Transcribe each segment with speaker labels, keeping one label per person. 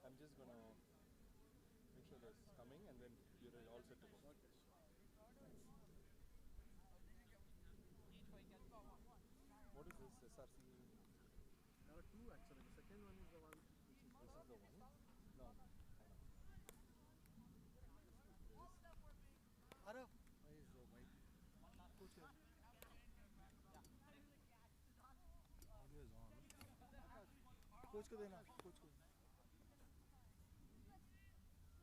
Speaker 1: I'm just gonna make sure that's coming and then you're all set to go. What is this SRCA?
Speaker 2: There are two actually. The second one is the one which is
Speaker 1: This is the one? No.
Speaker 2: Arav.
Speaker 1: Why is the white
Speaker 2: Coach here.
Speaker 1: audio is on?
Speaker 2: Coach को देना. Coach को.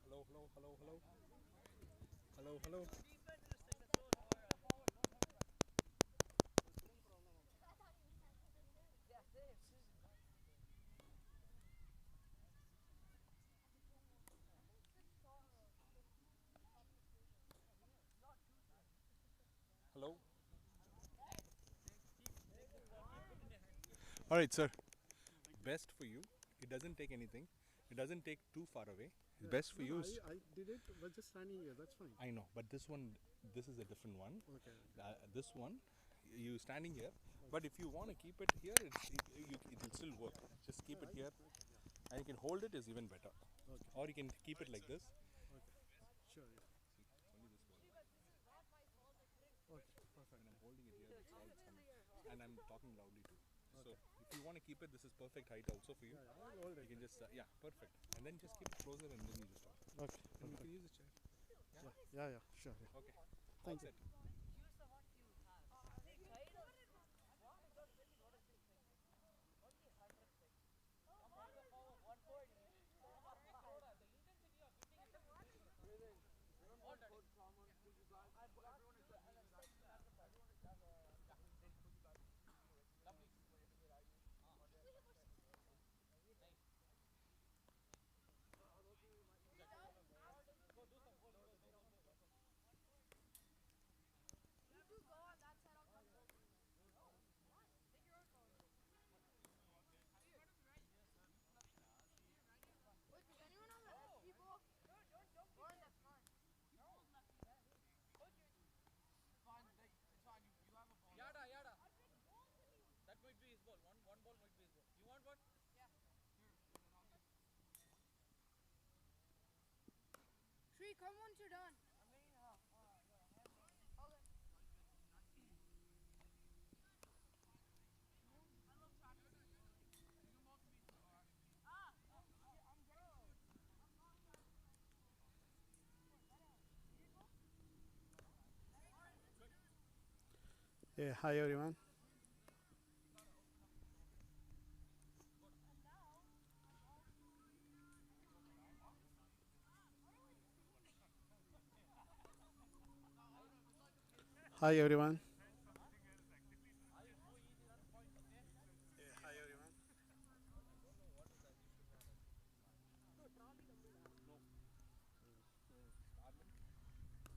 Speaker 1: Hello, hello, hello, hello. Hello, hello. Hello. All right, sir. Best for you. It doesn't take anything. It doesn't take too far away.
Speaker 2: Yeah.
Speaker 1: Best for
Speaker 2: No,
Speaker 1: you
Speaker 2: no,
Speaker 1: is.
Speaker 2: I did it, but just standing here. That's fine.
Speaker 1: I know, but this one, this is a different one.
Speaker 2: Okay.
Speaker 1: This one, you standing here. But if you want to keep it here, it will still work. Just keep it here, and you can hold it is even better.
Speaker 2: Okay.
Speaker 1: Or you can keep it like this.
Speaker 2: Okay. Sure. Yeah.
Speaker 1: Only this one.
Speaker 2: Okay. Perfect.
Speaker 1: And I'm holding it here. It's all coming. And I'm talking loudly too. So if you want to keep it, this is perfect height also for you.
Speaker 2: Yeah, yeah, I'll hold it.
Speaker 1: You can just yeah, perfect. And then just keep it closer, and then you just talk.
Speaker 2: Okay.
Speaker 1: And you
Speaker 2: Perfect.
Speaker 1: can use the chair.
Speaker 2: Yeah. Yeah. Sure. Yeah.
Speaker 1: Okay.
Speaker 2: Thank
Speaker 1: All
Speaker 2: you.
Speaker 1: set.
Speaker 3: Shree, come once you're done.
Speaker 2: Yeah. Hi everyone. Hi everyone.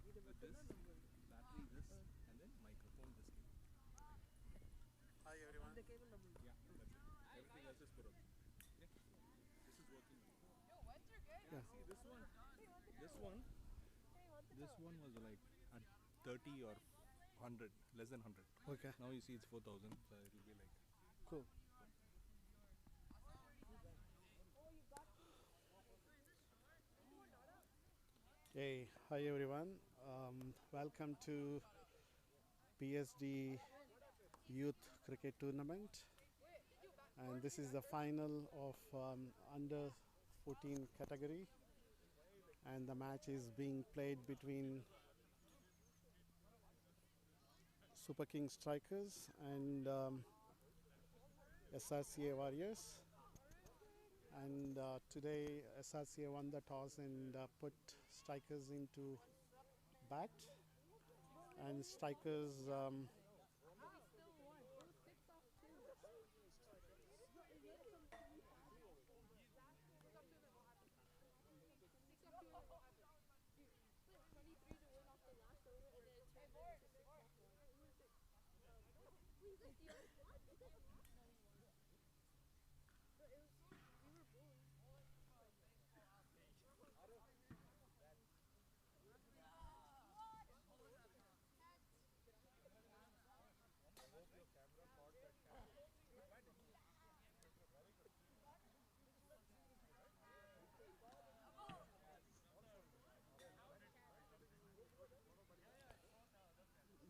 Speaker 1: With this, battery this, and then microphone this cable.
Speaker 2: Hi everyone.
Speaker 1: Yeah, that's it. Everything else is put up. Okay? This is working.
Speaker 2: Yeah.
Speaker 1: See this one? This one was like at 30 or 100, less than 100.
Speaker 2: Okay.
Speaker 1: Now you see it's 4,000, so it will be like.
Speaker 2: Cool. Hey, hi everyone. Welcome to PSD Youth Cricket Tournament, and this is the final of under 14 category, and the match is being played between Super King Strikers and SRCA Warriors. And today SRCA won the toss and put Strikers into bat, and Strikers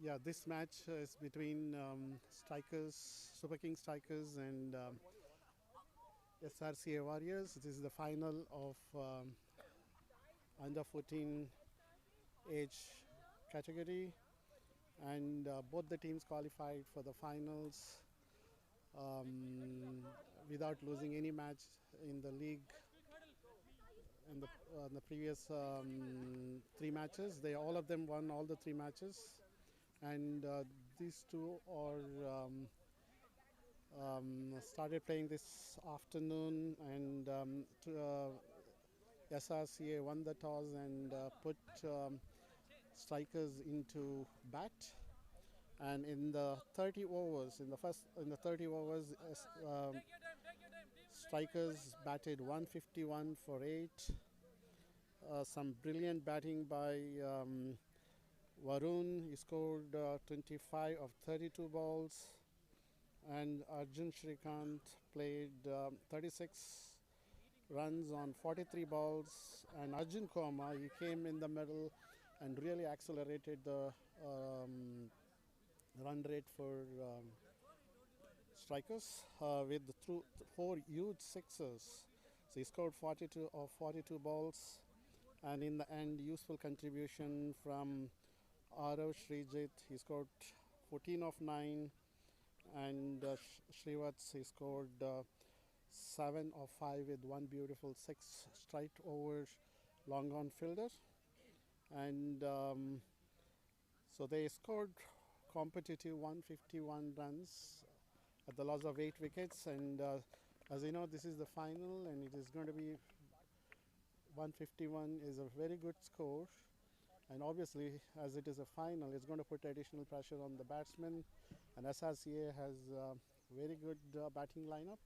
Speaker 2: Yeah, this match is between Strikers, Super King Strikers, and SRCA Warriors. This is the final of under 14 age category, and both the teams qualified for the finals um, without losing any match in the league. In the previous three matches, they all of them won all the three matches, and these two are started playing this afternoon, and SRCA won the toss and put Strikers into bat. And in the 30 overs, in the 30 overs, Strikers batted 151 for 8. Some brilliant batting by Varun. He scored 25 of 32 balls, and Arjun Shrikant played 36 runs on 43 balls, and Arjun Koma, he came in the middle and really accelerated the run rate for Strikers with four huge sixes. So he scored 42 of 42 balls, and in the end, useful contribution from Arav Srijit. He scored 14 of 9, and Shrivats, he scored 7 of 5 with one beautiful 6 straight over long on fielder. And so they scored competitive 151 runs at the loss of 8 wickets, and as you know, this is the final, and it is going to be 151 is a very good score, and obviously as it is a final, it's going to put additional pressure on the batsmen, and SRCA has a very good batting lineup,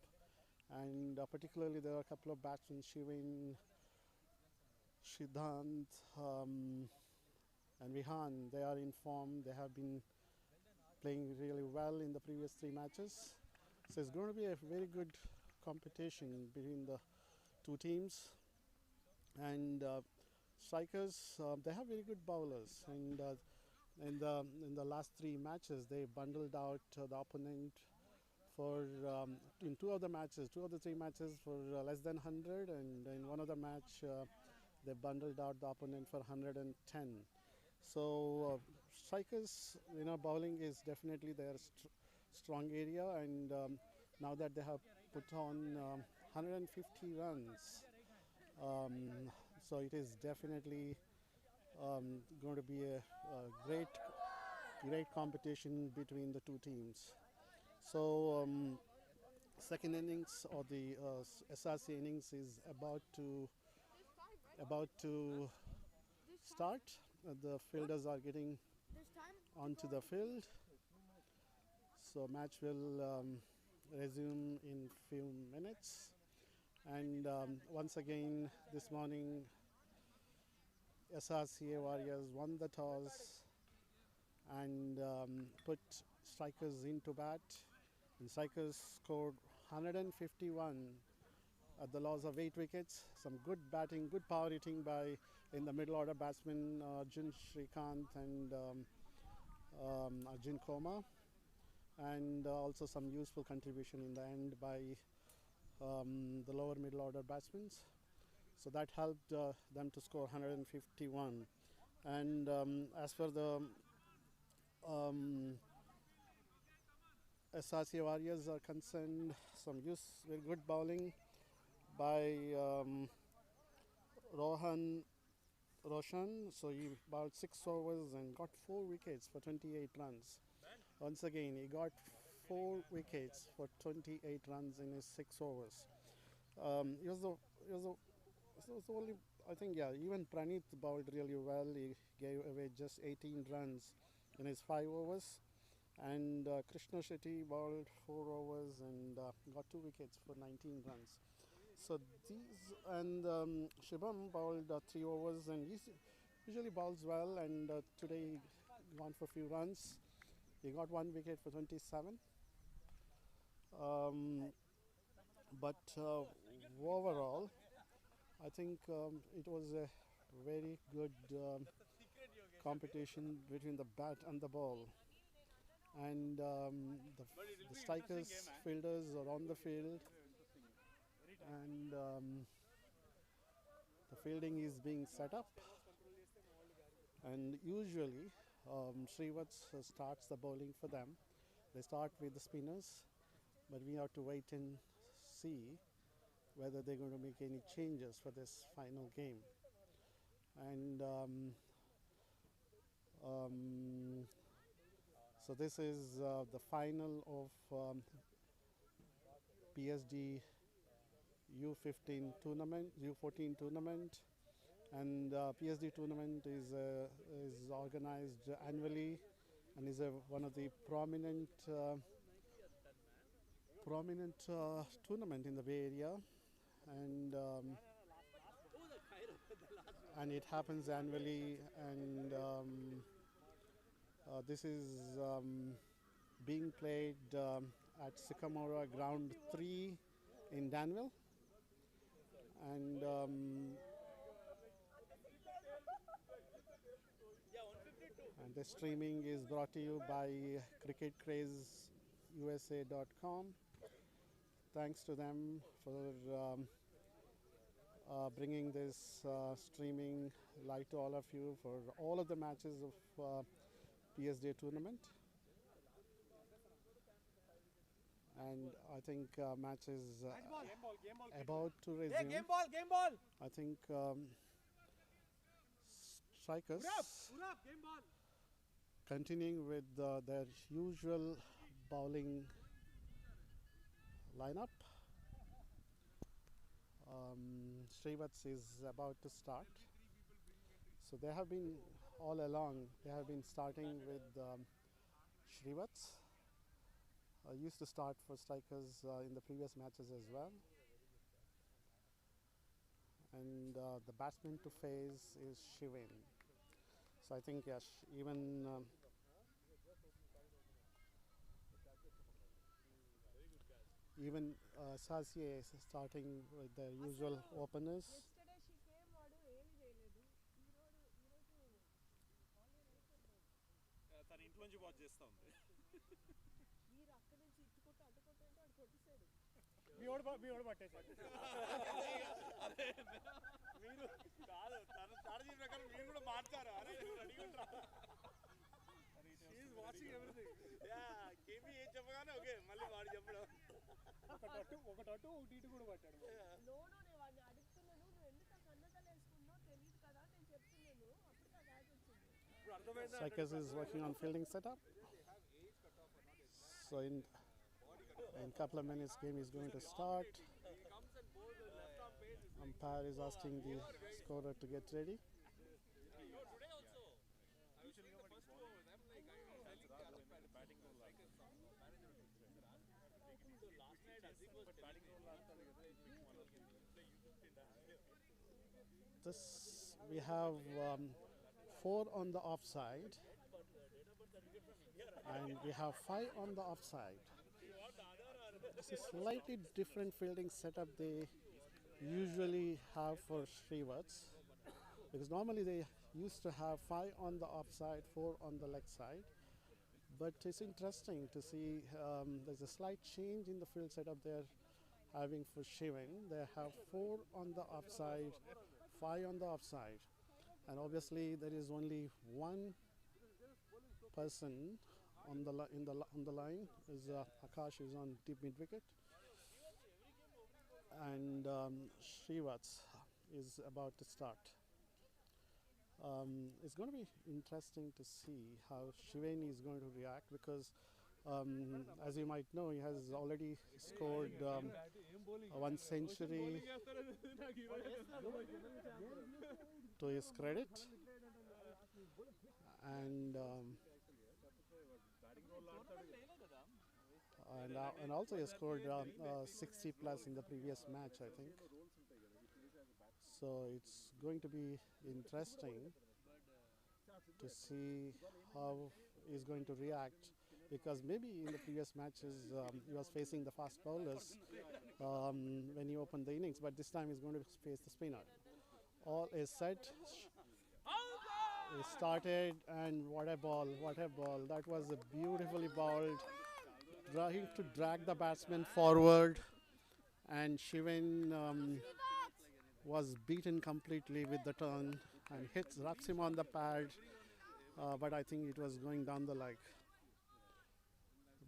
Speaker 2: and particularly there are a couple of batsmen, Shivin, Shidhant, and Vihan. They are in form. They have been playing really well in the previous 3 matches. So it's going to be a very good competition between the two teams. And Strikers, they have very good bowlers. And in the last 3 matches, they bundled out the opponent for in 2 of the 3 matches for less than 100, and in one of the match they bundled out the opponent for 110. So Strikers, bowling is definitely their strong area, and now that they have put on 150 runs, so it is definitely going to be a great competition between the two teams. So second innings, or the SRC innings, is about to start. The fielders are getting onto the field, so match will resume in few minutes. And once again this morning, SRCA Warriors won the toss and put Strikers into bat, and Strikers scored 151 at the loss of 8 wickets. Some good batting, good power hitting by in the middle order batsmen Arjun Shrikant and Arjun Koma, and also some useful contribution in the end by the lower middle order batsmen. So that helped them to score 151. And as for the SRC Warriors are concerned, some very good bowling by Roshan. So he bowled 6 overs and got 4 wickets for 28 runs. Once again, he got 4 wickets for 28 runs in his 6 overs. He was the only, I think, yeah, even Pranit bowled really well. He gave away just 18 runs in his 5 overs. And Krishna Shetty bowled 4 overs and got 2 wickets for 19 runs. So these, and Shibam bowled 3 overs, and he usually bowls well, and today he gone for a few runs. He got 1 wicket for 27. But overall, I think it was a very good competition between the bat and the ball. And the strikers, fielders are on the field, and the fielding is being set up. And usually, Srivats starts the bowling for them. They start with the spinners, but we have to wait and see whether they're going to make any changes for this final game. And so this is the final of PSD U15 tournament, U14 tournament, and PSD tournament is organized annually and is one of the prominent tournament in the Bay Area, and it happens annually, and this is being played at Sycamore Ground 3 in Danville, and the streaming is brought to you by cricketcrazeusa.com. Thanks to them for bringing this streaming live to all of you for all of the matches of PSD tournament. And I think match is about to resume.
Speaker 4: Game ball.
Speaker 2: I think strikers continuing with their usual bowling lineup. Srivats is about to start. So they have been all along, they have been starting with Srivats. Used to start for strikers in the previous matches as well. And the batsman to face is Shivain. So I think yes, even SRCA is starting with the usual openers. Strikers is working on fielding setup. So in a couple of minutes game is going to start. Umpire is asking the scorer to get ready. We have 4 on the offside, and we have 5 on the offside. This is slightly different fielding setup they usually have for Srivats, because normally they used to have 5 on the offside, 4 on the leg side. But it's interesting to see there's a slight change in the field setup they're having for Shivain. They have 4 on the offside, 5 on the offside, and obviously there is only one person on the line. Is Akash is on deep mid wicket, and Srivats is about to start. It's going to be interesting to see how Shivain is going to react, because as you might know, he has already scored 1 century to his credit, and also he scored 60 plus in the previous match, I think. So it's going to be interesting to see how he's going to react, because maybe in the previous matches he was facing the fast bowlers when he opened the innings, but this time he's going to face the spinner. All is set. He started, and what a ball, what a ball. That was a beautifully balled, trying to drag the batsman forward, and Shivan was beaten completely with the turn and raps him on the pad, but I think it was going down the leg.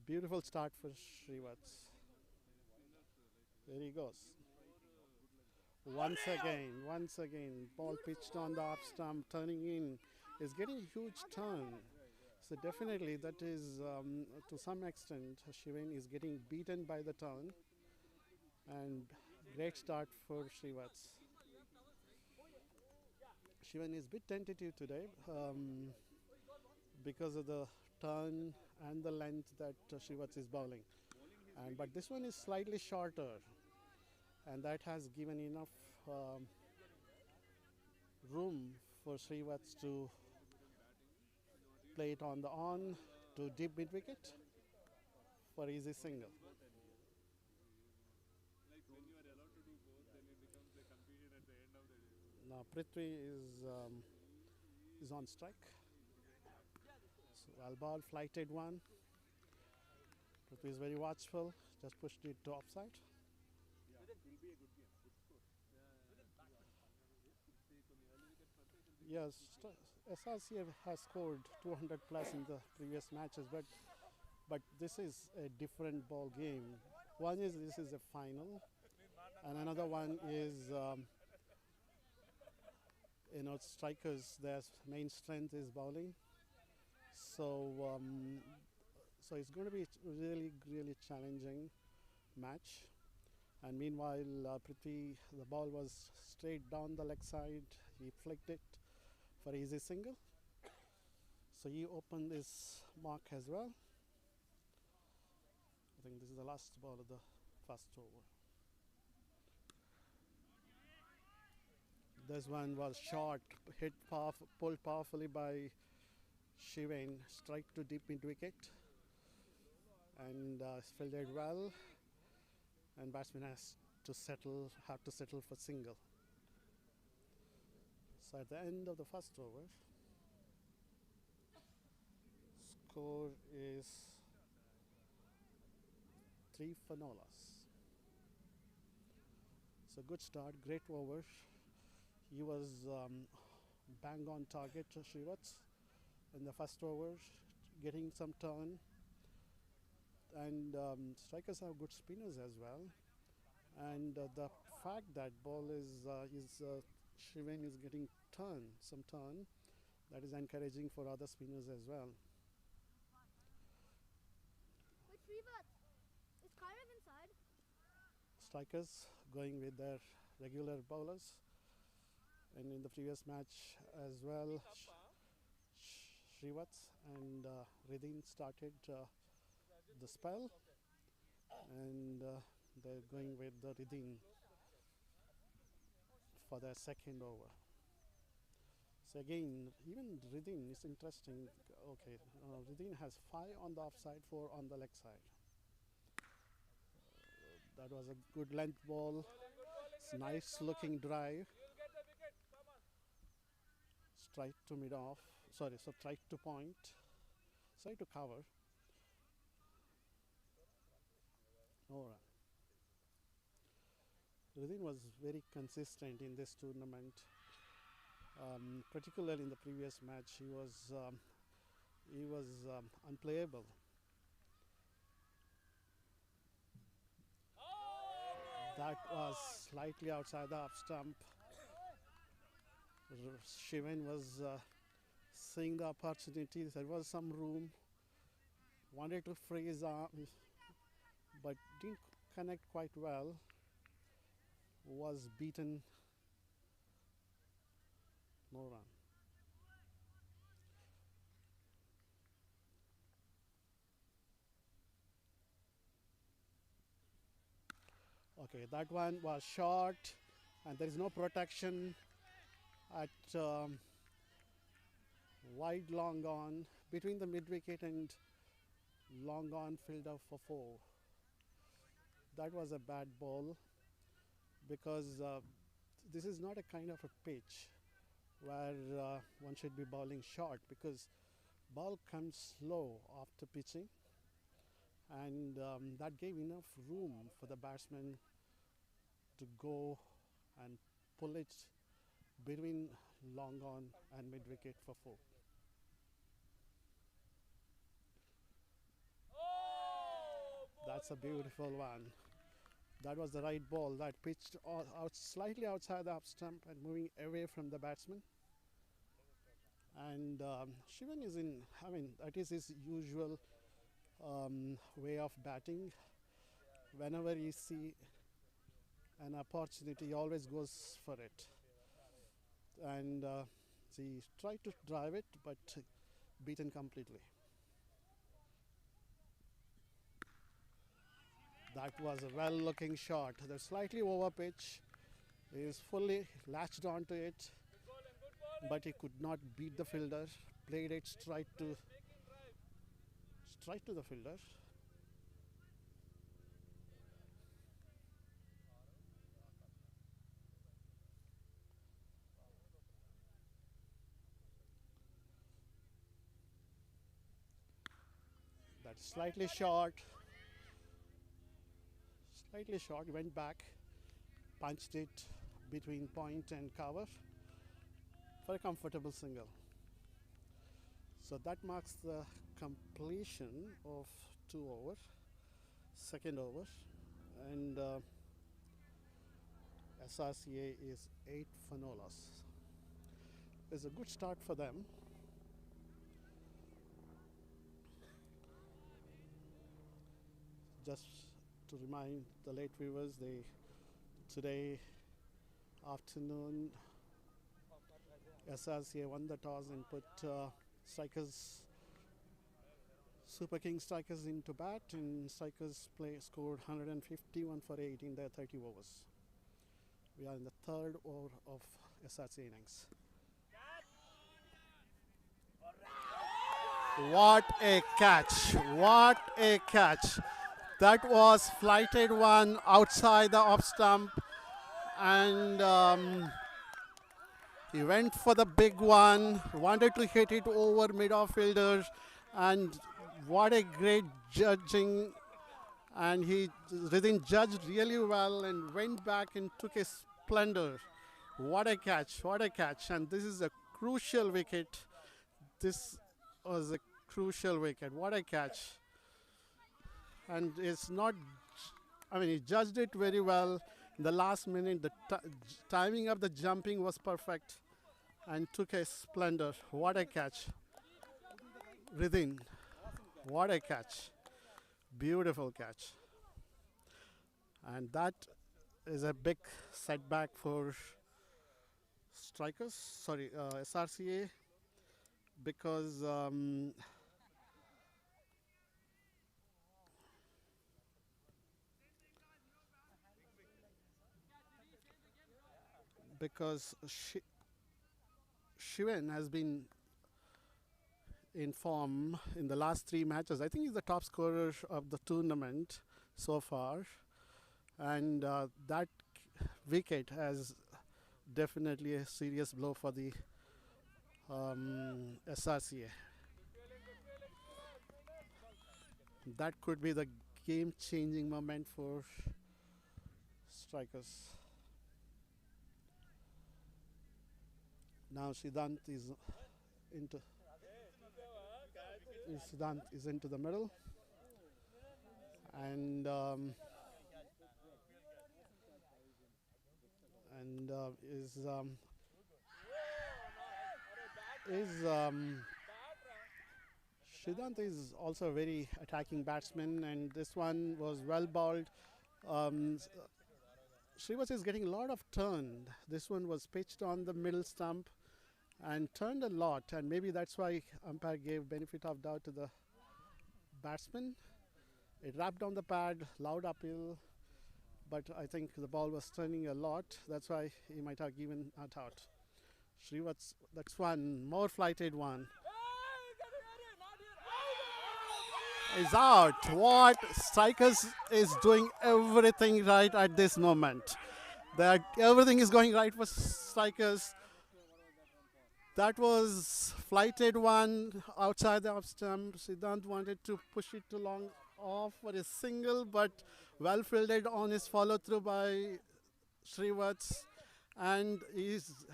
Speaker 2: Beautiful start for Srivats. There he goes. Once again, ball pitched on the off stump, turning in, is getting a huge turn. So definitely that is, to some extent, Shivan is getting beaten by the turn, and great start for Srivats. Shivan is a bit tentative today because of the turn and the length that Srivats is bowling. But this one is slightly shorter, and that has given enough room for Srivats to play it on the on to deep mid wicket for easy single. Now Prithvi is on strike. So well ball, flighted one. Prithvi is very watchful. Just pushed it to offside. Yes, SRCA has scored 200 plus in the previous matches, but this is a different ball game. One is this is a final, and another one is strikers. Their main strength is bowling, so so it's going to be really challenging match. And meanwhile, Prithvi, the ball was straight down the leg side. He flicked it for easy single. So he opened his mark as well. I think this is the last ball of the first over. This one was short, pulled powerfully by Shivan, strike to deep mid wicket, and fielded well. And batsman have to settle for single. So at the end of the first over, score is 3 for no loss. So good start, great over. He was bang on target to Srivats in the first over, getting some turn. And strikers have good spinners as well. And the fact that ball is Shivan is getting some turn, that is encouraging for other spinners as well.
Speaker 3: Wait, Srivats, is Kairav inside?
Speaker 2: Strikers going with their regular bowlers, and in the previous match as well, Srivats and Ridin started the spell, and they're going with the Ridin for their second over. So again, even Ridin is interesting. Okay, Ridin has 5 on the offside, 4 on the leg side. That was a good length ball. It's nice looking drive. Strike to mid off. Sorry, so strike to point. Strike to cover. No run. Ridin was very consistent in this tournament. Particularly in the previous match, he was unplayable. That was slightly outside the off stump. Shivan was seeing the opportunity. There was some room. Wanted to free his arm, but didn't connect quite well. Was beaten. No run. Okay, that one was short, and there is no protection at wide long on between the mid wicket and long on, filled up for 4. That was a bad ball because this is not a kind of a pitch where one should be bowling short because ball comes slow after pitching, and that gave enough room for the batsman to go and pull it between long on and mid wicket for 4. That's a beautiful one. That was the right ball that pitched out slightly outside the up stump and moving away from the batsman. And Shivan is in, I mean, that is his usual way of batting. Whenever he see an opportunity, he always goes for it. And he tried to drive it, but beaten completely. That was a well-looking shot. The slightly over pitch. He is fully latched onto it, but he could not beat the fielder. Played it straight to the fielder. That's slightly short. Slightly short. Went back, punched it between point and cover for a comfortable single. So that marks the completion of 2 overs, second over, and SRCA is 8 for no loss. It's a good start for them. Just to remind the late viewers, today afternoon SRCA won the toss and put strikers, Super King strikers into bat, and strikers scored 151 for 8 in their 30 overs. We are in the third over of SRCA innings. What a catch! What a catch! That was flighted one outside the off stump, and he went for the big one, wanted to hit it over mid-off fielders, and what a great judging. And Ridin judged really well and went back and took a splendor. What a catch, what a catch. And this is a crucial wicket. This was a crucial wicket. What a catch. And it's not, I mean, he judged it very well. In the last minute, the timing of the jumping was perfect and took a splendor. What a catch. Ridin, what a catch. Beautiful catch. And that is a big setback for SRCA, because Shivan has been in form in the last 3 matches. I think he's the top scorer of the tournament so far, and that wicket has definitely a serious blow for the SRCA. That could be the game-changing moment for strikers. Now Siddhant is into the middle, and Siddhant is also a very attacking batsman, and this one was well bowled. Srivas is getting a lot of turn. This one was pitched on the middle stump and turned a lot, and maybe that's why umpire gave benefit of doubt to the batsman. It wrapped on the pad, loud uphill, but I think the ball was turning a lot. That's why he might have given it out. Srivas, that's one more flighted one. Is out. What? Strikers is doing everything right at this moment. Everything is going right for strikers. That was flighted one outside the off stump. Siddhant wanted to push it too long off for a single, but well fielded on his follow through by Srivat's, and his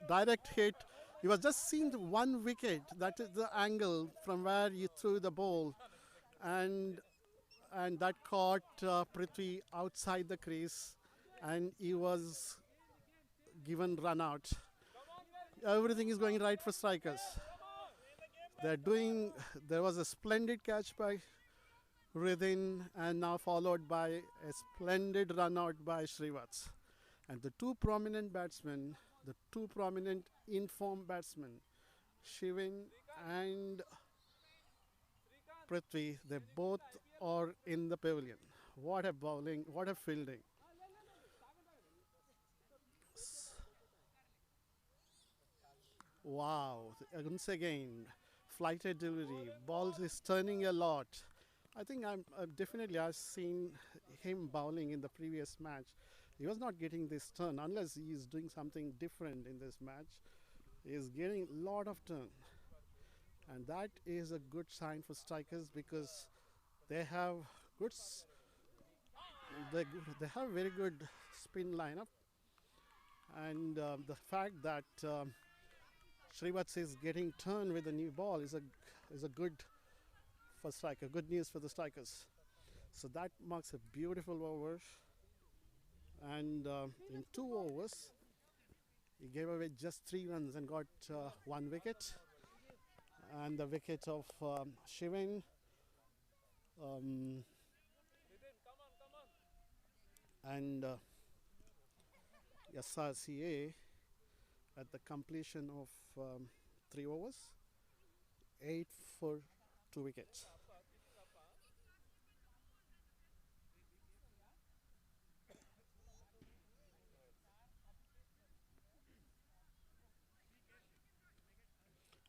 Speaker 2: direct hit. He was just seeing the one wicket. That is the angle from where he threw the ball, and that caught Prithvi outside the crease, and he was given run out. Everything is going right for strikers. There was a splendid catch by Ridin, and now followed by a splendid run out by Srivats. And the two prominent informed batsmen, Shivin and Prithvi, they both are in the pavilion. What a bowling, what a fielding. Wow, once again, flighted delivery, ball is turning a lot. I think I've seen him bowling in the previous match. He was not getting this turn unless he is doing something different in this match. He is getting a lot of turn, and that is a good sign for strikers because they have they have very good spin lineup, and the fact that Srivats is getting turn with the new ball is a good for striker. Good news for the strikers. So that marks a beautiful over. And in 2 overs, he gave away just 3 runs and got 1 wicket. And the wicket of Shivin. And SRCA at the completion of 3 overs, 8 for 2 wickets.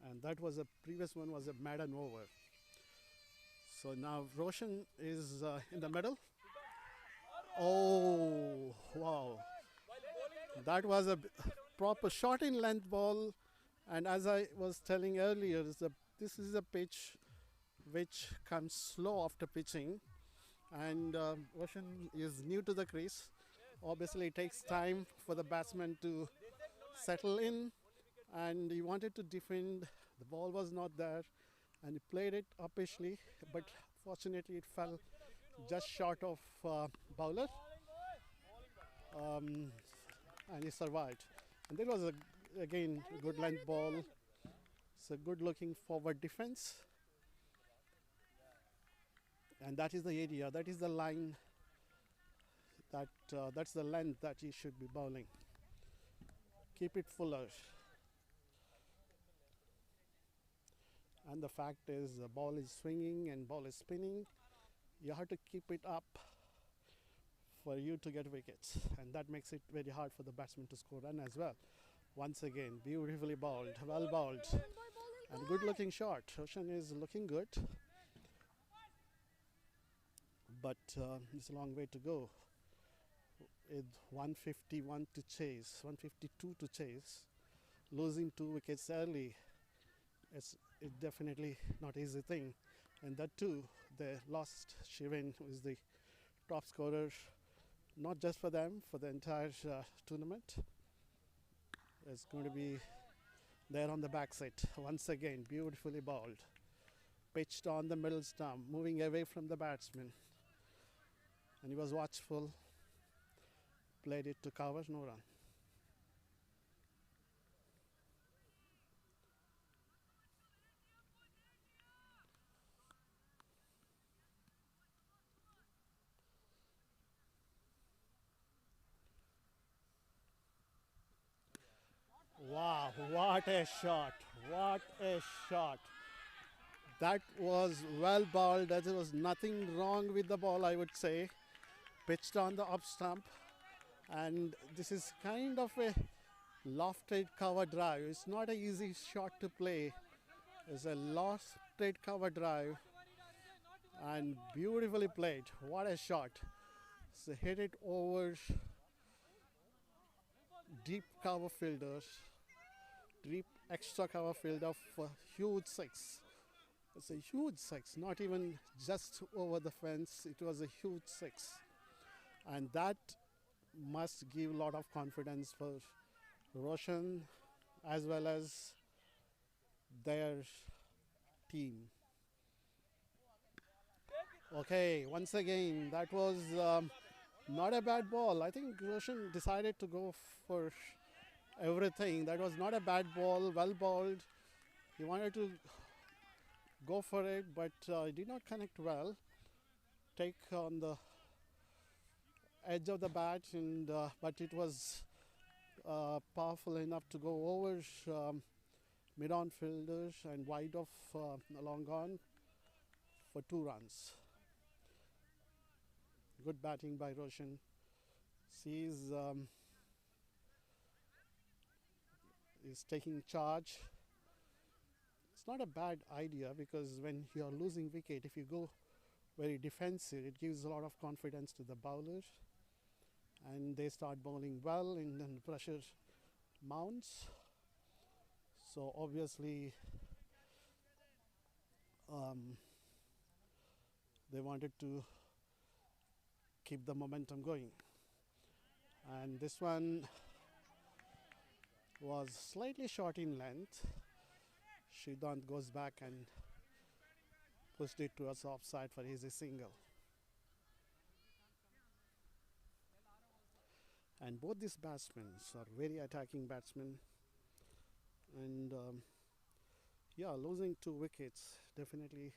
Speaker 2: And that was a previous one was a maiden over. So now Roshan is in the middle. Oh, wow. That was a proper shot in length ball, and as I was telling earlier, this is a pitch which comes slow after pitching, and Roshan is new to the crease. Obviously it takes time for the batsman to settle in, and he wanted to defend. The ball was not there, and he played it uppishly, but fortunately it fell just short of bowler, and he survived. And there was again a good length ball. It's a good looking forward defense, and that is the area, that is the line, that's the length that he should be bowling. Keep it fuller. And the fact is the ball is swinging and ball is spinning. You have to keep it up for you to get wickets, and that makes it very hard for the batsman to score run as well. Once again, beautifully bowled, well bowled, and good looking shot. Roshan is looking good, but it's a long way to go. With 151 to chase, 152 to chase, losing 2 wickets early, it's definitely not easy thing. And that too, they lost Shivin, who is the top scorer, not just for them, for the entire tournament. It's going to be there on the backside. Once again, beautifully bowled. Pitched on the middle stump, moving away from the batsman. And he was watchful. Played it to cover, no run. Wow, what a shot. What a shot. That was well bowled. There was nothing wrong with the ball, I would say. Pitched on the up stump. And this is kind of a lofted cover drive. It's not an easy shot to play. It's a lofted cover drive. And beautifully played. What a shot. So hit it over deep cover fielders. deep extra cover field of huge six. It's a huge six, not even just over the fence. It was a huge six, and that must give a lot of confidence for Roshan as well as their team. Okay, once again, that was not a bad ball. I think Roshan decided to go for everything. That was not a bad ball, well balled. He wanted to go for it, but did not connect well. Take on the edge of the bat, and but it was powerful enough to go over mid-on fielders and wide off long on for 2 runs. Good batting by Roshan. He's taking charge. It's not a bad idea because when you are losing wicket, if you go very defensive, it gives a lot of confidence to the bowlers, and they start bowling well, and then pressure mounts. So obviously, they wanted to keep the momentum going, and this one was slightly short in length. Shridant goes back and pushed it towards offside for easy single. And both these batsmen are very attacking batsmen, and yeah, losing 2 wickets definitely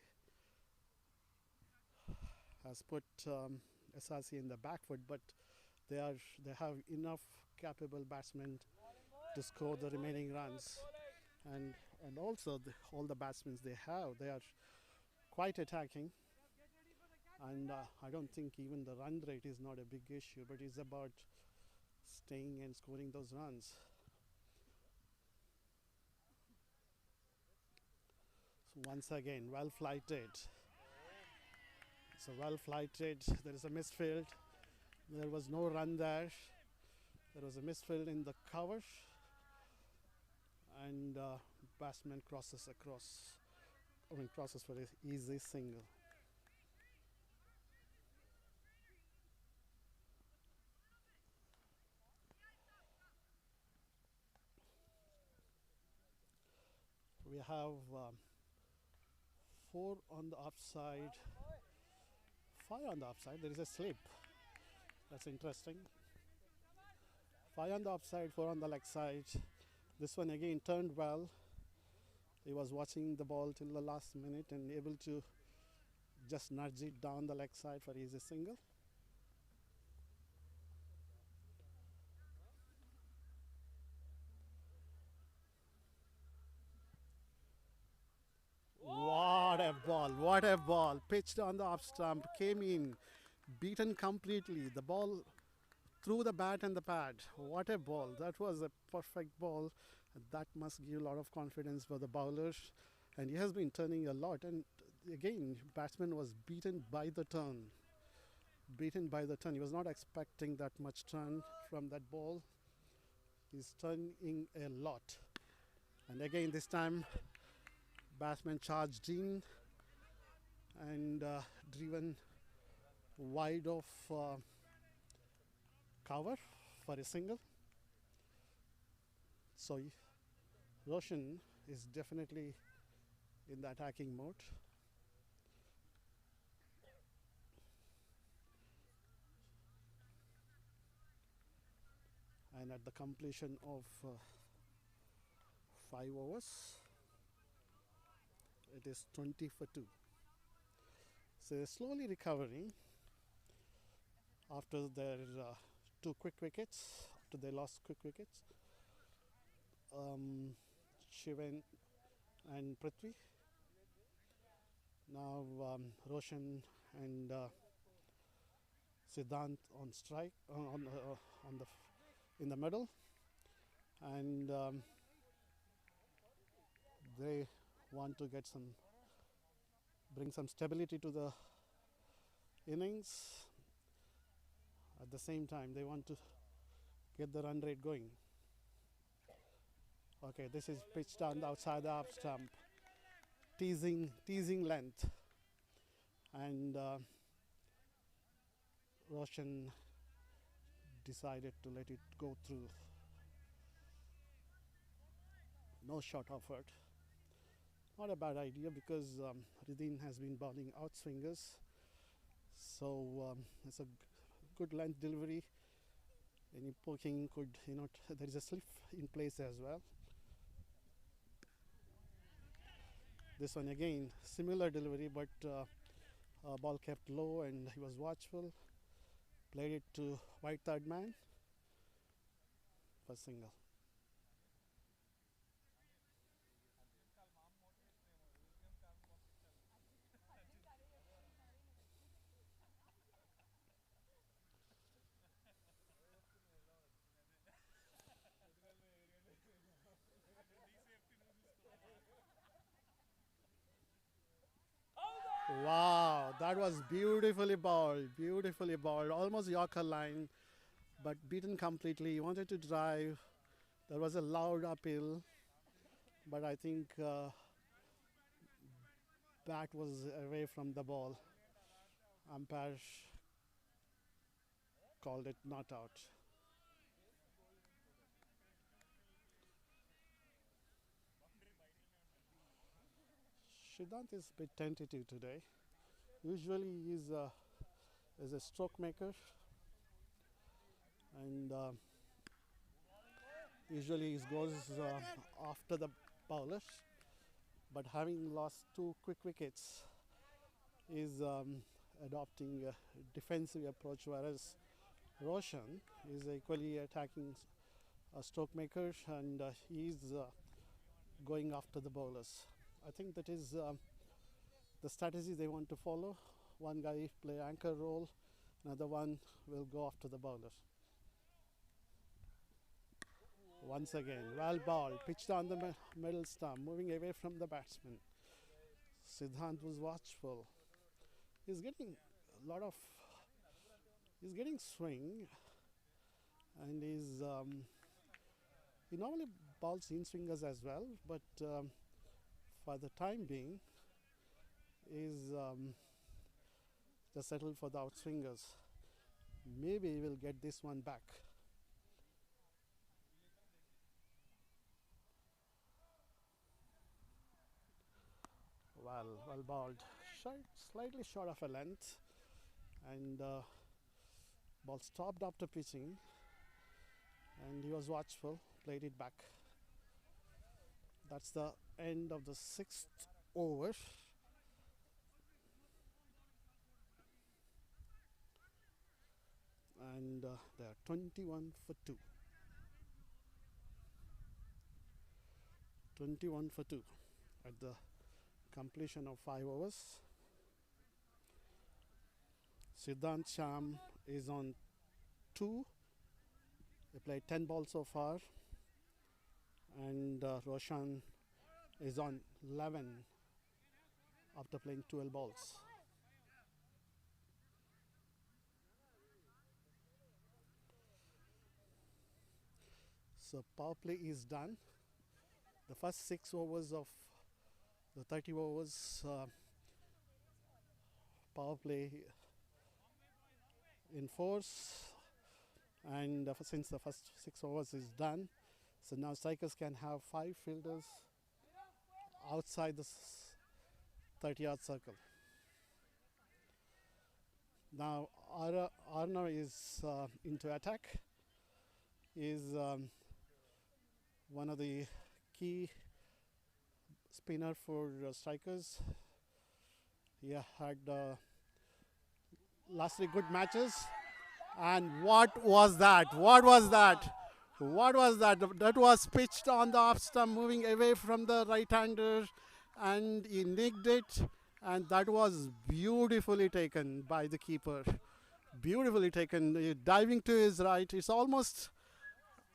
Speaker 2: has put SRCA in the back foot, but they have enough capable batsmen to score the remaining runs, and also all the batsmen they are quite attacking, and I don't think even the run rate is not a big issue, but it's about staying and scoring those runs. So once again, well flighted. So well flighted. There is a misfield. There was no run there. There was a misfield in the cover, and batsman crosses across. Crosses for an easy single. We have 4 on the upside, 5 on the upside. There is a slip. That's interesting. 5 on the upside, 4 on the leg side. This one again turned well. He was watching the ball till the last minute and able to just nudge it down the leg side for easy single. What a ball. Pitched on the off stump, came in, beaten completely. The ball through the bat and the pad. What a ball. That was a perfect ball. That must give a lot of confidence for the bowlers. And he has been turning a lot. And again, batsman was beaten by the turn. Beaten by the turn. He was not expecting that much turn from that ball. He's turning a lot. And again, this time, batsman charged in and driven wide of cover for a single. So Roshan is definitely in the attacking mode. And at the completion of 5 overs, it is 20 for 2. So they're slowly recovering after their 2 quick wickets, after they lost quick wickets. Shivan and Prithvi. Now Roshan and Siddhant on strike in the middle, and they want to bring some stability to the innings. At the same time, they want to get the run rate going. Okay, this is pitched on the outside the up stump, teasing length, and Roshan decided to let it go through. No shot offered. Not a bad idea because Ridin has been bowling out swingers, so it's a good length delivery. Any poking could, there is a slip in place as well. This one again, similar delivery, but ball kept low and he was watchful. Played it to white third man for single. Wow, that was beautifully bowled, almost Yorker line, but beaten completely. He wanted to drive. There was a loud uphill, but I think bat was away from the ball. Umpire called it not out. Siddhant is a bit tentative today. Usually is a stroke maker, and usually he goes after the bowlers. But having lost two quick wickets, is adopting a defensive approach, whereas Roshan is equally attacking a stroke maker, and he is going after the bowlers. I think that is the strategy they want to follow. One guy play anchor role, another one will go after the bowler. Once again, well ball, pitched on the middle stump, moving away from the batsman. Siddhant was watchful. He's getting a lot of, he's getting swing, and he normally bowls in swingers as well, but for the time being, is just settled for the outswingers. Maybe he will get this one back. Well bowled. Slightly short of a length, and ball stopped after pitching, and he was watchful, played it back. That's the end of the sixth over. And they are 21 for 2. 21 for 2 at the completion of 5 overs. Siddhant Sham is on 2. They played 10 balls so far, and Roshan is on 11 after playing 12 balls. So power play is done. The first 6 overs of the 30 overs power play in force, and since the first 6 overs is done, so now strikers can have 5 fielders outside the 30-yard circle. Now Arna is into attack. Is one of the key spinner for strikers. He had last 3 good matches. And what was that? What was that? What was that? That was pitched on the off stump, moving away from the right-hander, and he nicked it. And that was beautifully taken by the keeper. Beautifully taken, diving to his right. It's almost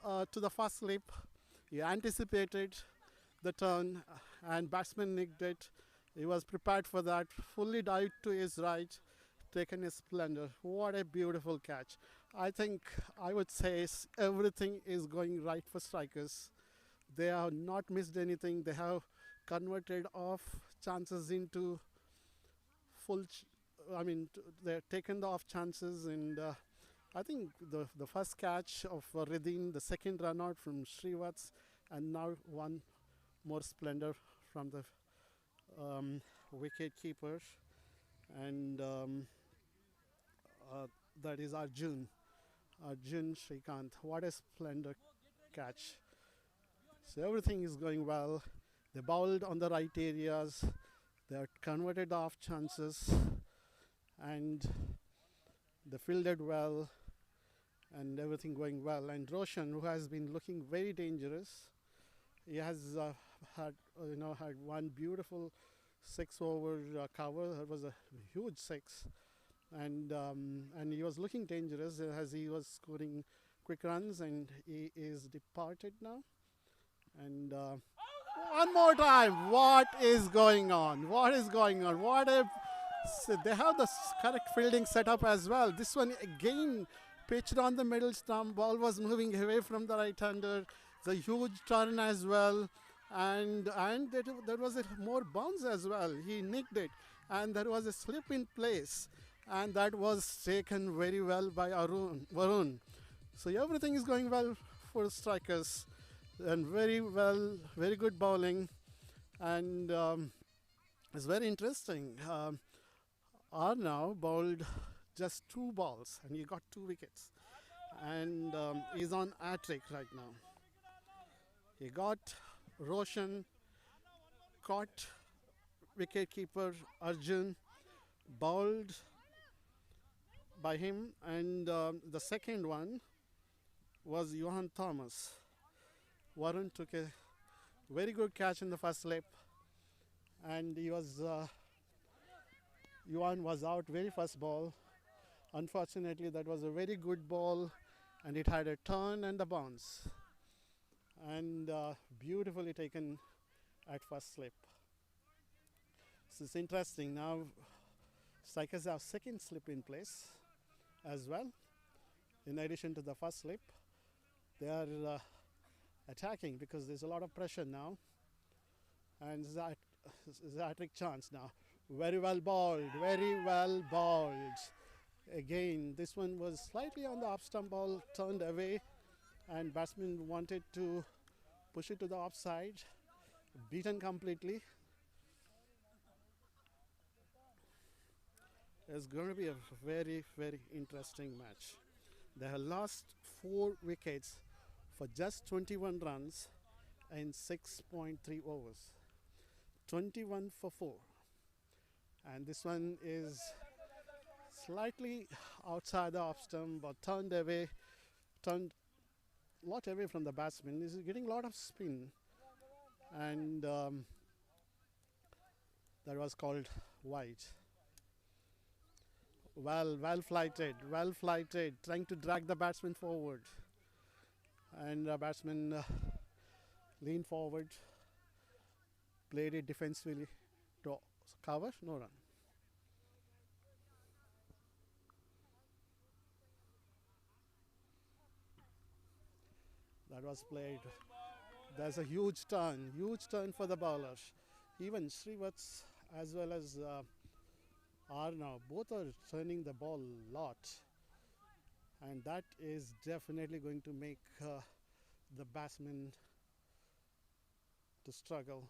Speaker 2: to the first slip. He anticipated the turn, and batsman nicked it. He was prepared for that. Fully dived to his right, taken a splendor. What a beautiful catch. I think I would say everything is going right for strikers. they have not missed anything. They have converted off chances into full. They've taken the off chances, and I think the first catch of Ridin, the second run out from Srivats, and now one more splendor from the wicket keeper, and uh, that is Arjun Shrikant. What a splendor catch! So everything is going well. They bowled on the right areas. They have converted the off chances, and they fielded well, and everything going well. And Roshan, who has been looking very dangerous, he has had one beautiful 6 over cover. It was a huge six, and he was looking dangerous as he was scoring quick runs, and he is departed now. And one more time, what is going on? What is going on? So they have the correct fielding setup as well. This one again pitched on the middle stump. Ball was moving away from the right-hander. It's a huge turn as well, and there was a more bounce as well. He nicked it, and there was a slip in place, and that was taken very well by Varun. So everything is going well for strikers, and very good bowling, and it's very interesting. Arnav bowled just 2 balls, and he got 2 wickets, and he's on hat-trick right now. He got Roshan, caught wicket-keeper Arjun, bowled by him, and the second one was Johan Thomas. Varun took a very good catch in the first slip, and Johan was out very first ball. Unfortunately, that was a very good ball, and it had a turn and a bounce, and beautifully taken at first slip. So it's interesting now. Strikers have second slip in place as well. In addition to the first slip, they are attacking because there's a lot of pressure now, and it's a hat-trick chance now. Very well bowled, very well bowled. Again, this one was slightly on the off stump, ball turned away, and batsman wanted to push it to the offside, beaten completely. It's going to be a very interesting match. They have lost 4 wickets for just 21 runs in 6.3 overs. 21 for 4. And this one is slightly outside the off stump, but turned a lot away from the batsman. This is getting a lot of spin, and that was called wide. Well flighted, trying to drag the batsman forward, and the batsman leaned forward, played it defensively to cover, no run. That was played. There's a huge turn for the bowlers. Even Srivats as well as Arnav, both are turning the ball a lot, and that is definitely going to make the batsman to struggle.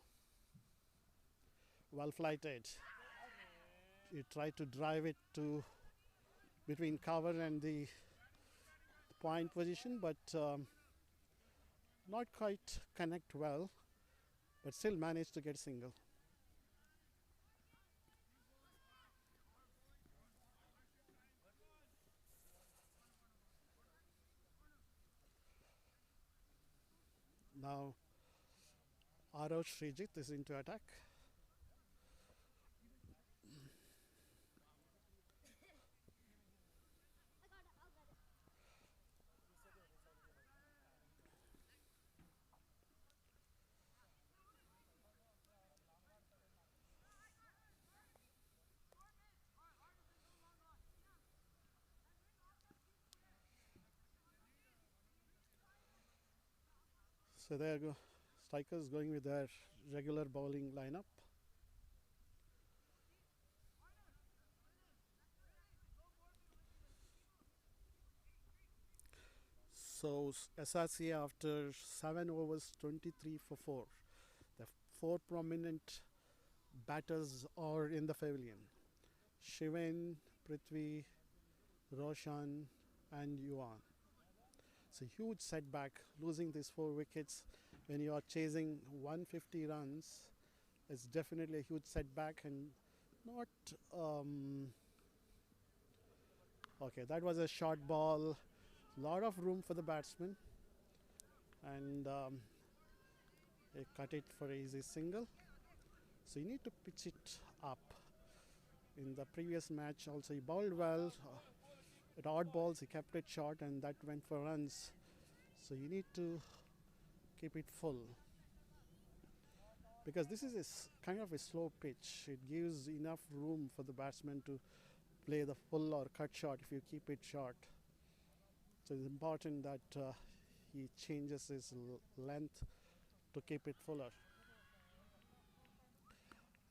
Speaker 2: Well flighted. He tried to drive it to between cover and the point position, but not quite connect well, but still managed to get single. Now Arav Srijit is into attack. So there go. strikers going with their regular bowling lineup. So SRCA after 7 overs 23 for 4. The 4 prominent batters are in the pavilion. Shivan, Prithvi, Roshan and Yuan. It's a huge setback losing these 4 wickets when you are chasing 150 runs. It's definitely a huge setback and not okay, that was a short ball, lot of room for the batsman and they cut it for an easy single. So you need to pitch it up. In the previous match also he bowled well, at odd balls he kept it short and that went for runs. So you need to keep it full because this is a kind of a slow pitch. It gives enough room for the batsman to play the full or cut shot if you keep it short. So it's important that he changes his length to keep it fuller.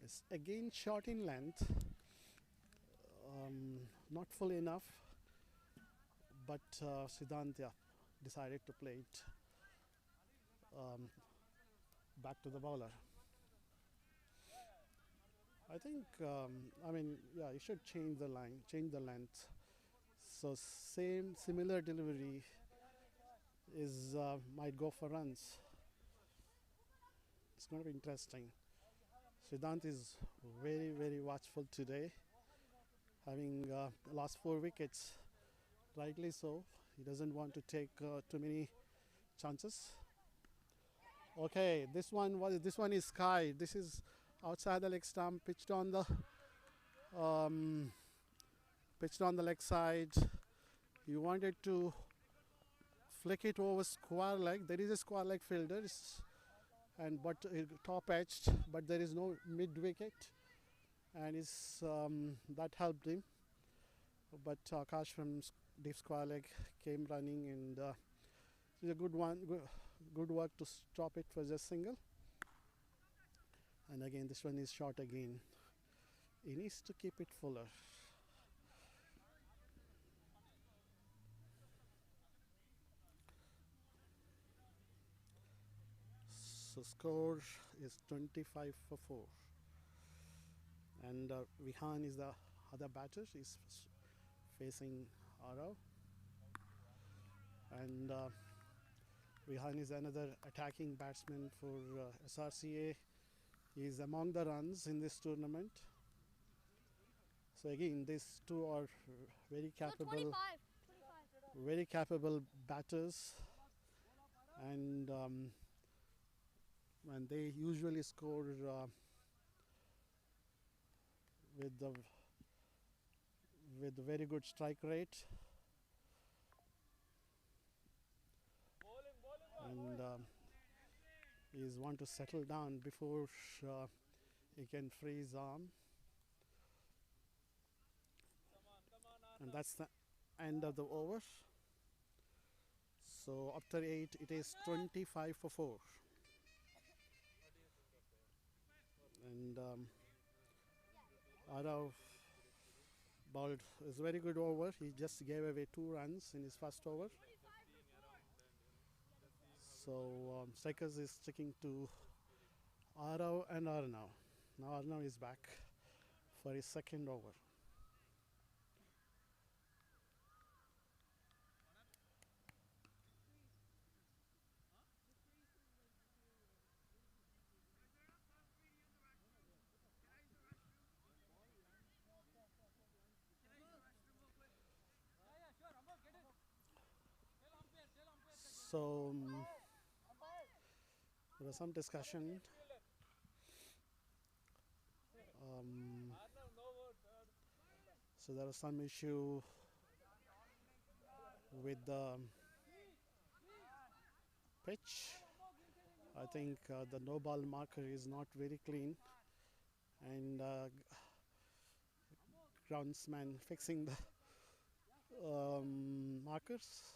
Speaker 2: It's again short in length, not full enough, but Siddhant decided to play it back to the bowler. I think, you should change the line, change the length. So similar delivery is might go for runs. It's going to be interesting. Siddhant is very, very watchful today, having lost 4 wickets. Rightly so. He doesn't want to take too many chances. Okay, this one is Sky. This is outside the leg stump, pitched on the leg side. He wanted to flick it over square leg. There is a square leg fielder, but top edged, but there is no mid wicket, and that helped him. But Akash from deep square leg came running, and it's a good one. Good work to stop it for just single. And again, this one is short again. He needs to keep it fuller. So score is 25 for 4. And Vihan is the other batter. He's facing Arav. And Vihan is another attacking batsman for SRCA. He is among the runs in this tournament. So again, these two are very capable,
Speaker 3: 25.
Speaker 2: very capable batters, and they usually score with very good strike rate. And he's want to settle down before he can free his arm. And that's the end of the over. So after 8, it is 25 for 4. And Arav bowled is very good over. He just gave away 2 runs in his first over. So strikers is sticking to Arav and Arnav. Now Arnav is back for his second over. So there was some discussion. So there was some issue with the pitch. I think the no ball marker is not very clean, and groundsman fixing the markers.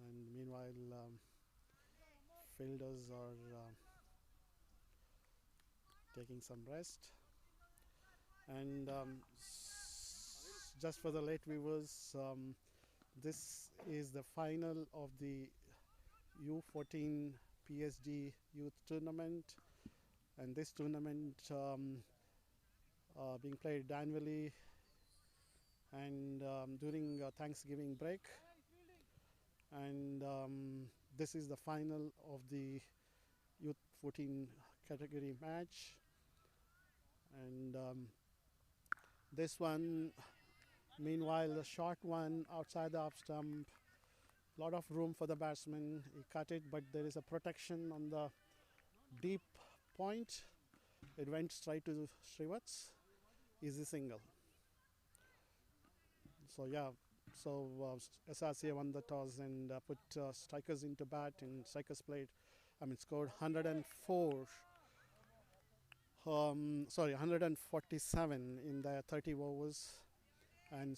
Speaker 2: And meanwhile, while fielders are taking some rest. And just for the late viewers, this is the final of the U14 PSG Youth Tournament, and this tournament being played Danville and during Thanksgiving break, and this is the final of the Youth 14 category match. And this one, meanwhile, the short one outside the off stump, lot of room for the batsman. He cut it, but there is a protection on the deep point. It went straight to Srivat's. Easy single. So yeah, so SRCA won the toss and put strikers into bat, and strikers scored 104. 147 in the 30 overs, and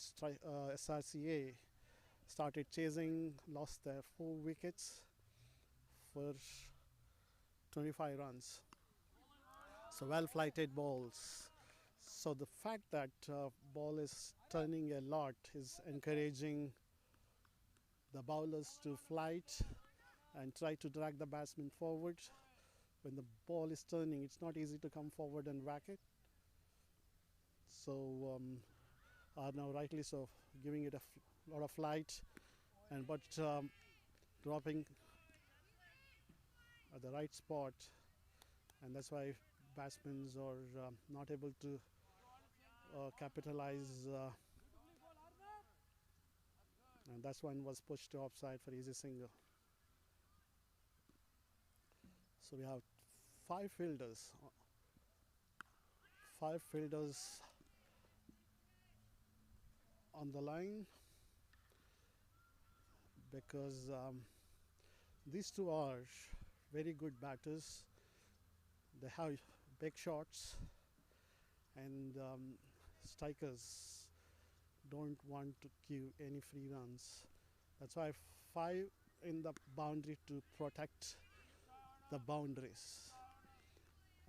Speaker 2: SRCA started chasing, lost their 4 wickets for 25 runs. So well flighted balls. So the fact that ball is turning a lot is encouraging the bowlers to flight and try to drag the batsman forward. When the ball is turning, it's not easy to come forward and whack it. So are now rightly so giving it a lot of flight, and but dropping at the right spot, and that's why batsmen are not able to capitalize, and that's one was pushed to offside for easy single. So we have 5 fielders on the line, because these two are very good batters. They have big shots, and strikers don't want to give any free runs. That's why 5 in the boundary to protect the boundaries.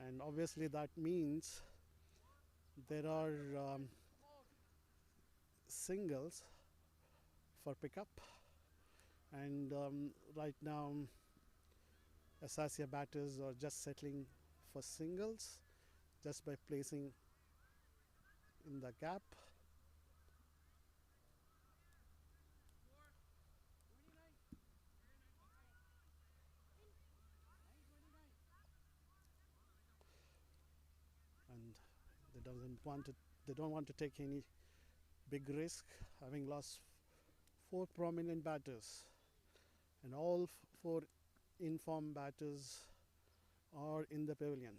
Speaker 2: And obviously that means there are singles for pickup, and right now SRCA batters are just settling for singles just by placing in the gap. And they don't want to take any big risk, having lost 4 prominent batters, and all 4 informed batters are in the pavilion.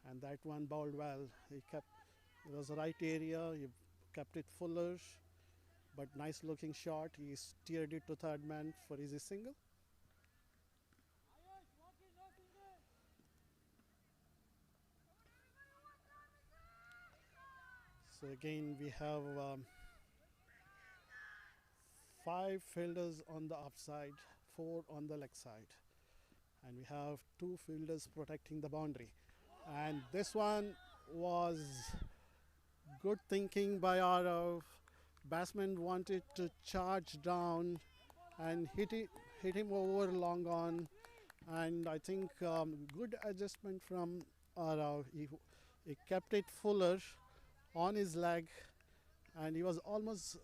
Speaker 2: And that one bowled well. It was the right area. He kept it fuller, but nice looking shot. He steered it to third man for easy single. So again we have 5 fielders on the upside, 4 on the leg side, and we have 2 fielders protecting the boundary. And this one was good thinking by our batsman. Wanted to charge down and hit him over long on, and I think good adjustment from Arav. He kept it fuller on his leg, and he was almost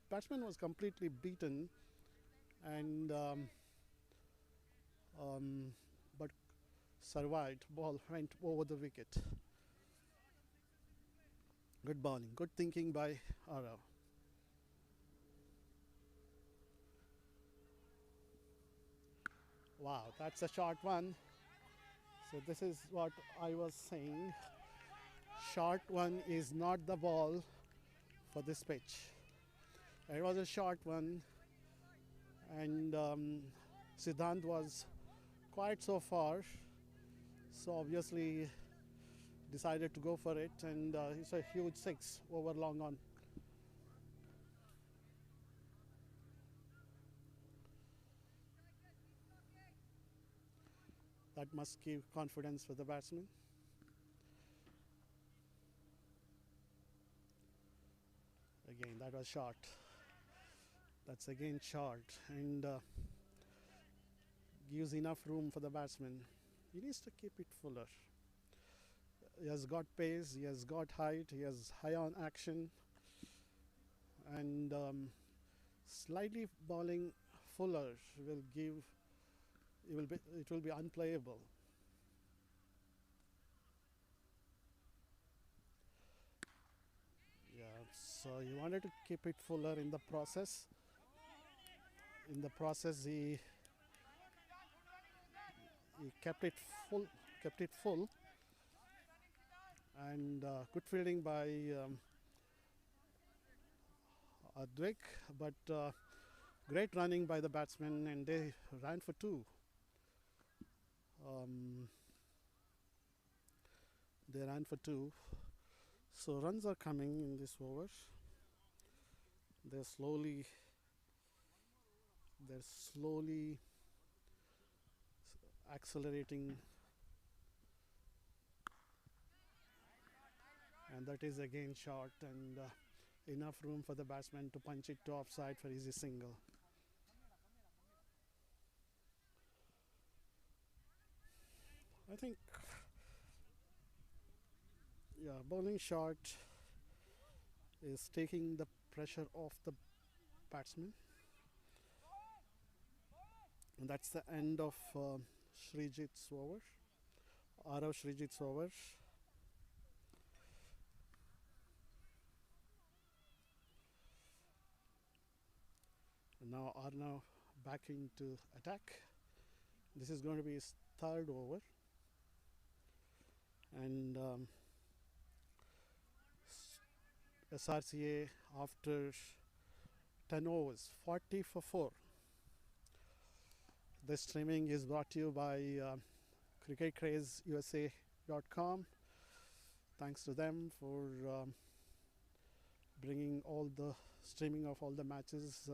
Speaker 2: batsman was completely beaten, and but survived. Ball went over the wicket. Good bowling, good thinking by Arav. Wow, that's a short one. So this is what I was saying. Short one is not the ball for this pitch. It was a short one, and Siddhant was quite so far, so obviously decided to go for it, and it's a huge 6 over long on. That must give confidence for the batsman. Again, that was short. That's again short and gives enough room for the batsman. He needs to keep it fuller. He has got pace, he has got height, he has high on action, and slightly bowling fuller will give it will be unplayable. Yeah, so he wanted to keep it fuller in the process. In the process, he kept it full, and good fielding by Advik, but great running by the batsmen, and they ran for two. They ran for two, so runs are coming in this over. They're slowly accelerating, and that is again short, and enough room for the batsman to punch it to offside for easy single. I think, yeah, bowling short is taking the pressure off the batsman. And that's the end of Srijit's over. Arav Srijit's over. And now Arnav back into attack. This is going to be his third over. And SRCA after 10 overs, 40 for 4. This streaming is brought to you by cricketcrazeusa.com. Thanks to them for bringing all the streaming of all the matches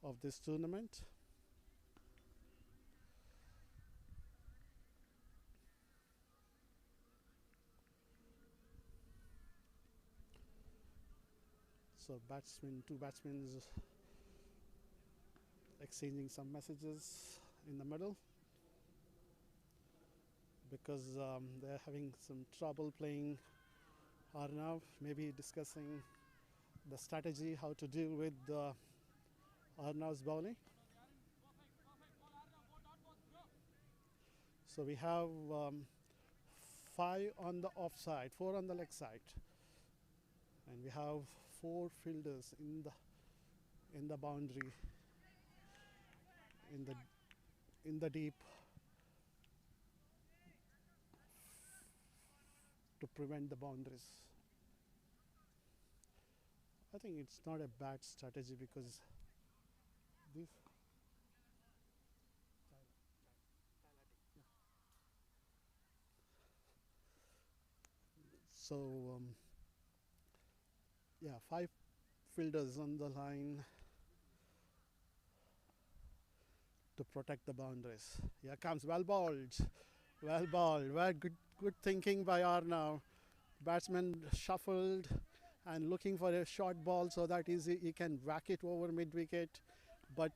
Speaker 2: of this tournament. So two batsmen exchanging some messages in the middle because they're having some trouble playing Arnav, maybe discussing the strategy how to deal with Arnav's bowling. So we have 5 on the offside, 4 on the leg side, and we have 4 fielders in the boundary, in the deep, to prevent the boundaries. I think it's not a bad strategy because this so yeah, 5 fielders on the line to protect the boundaries. Here comes well bowled, well good thinking by Arnav. Batsman shuffled and looking for a short ball so that he can whack it over mid wicket, but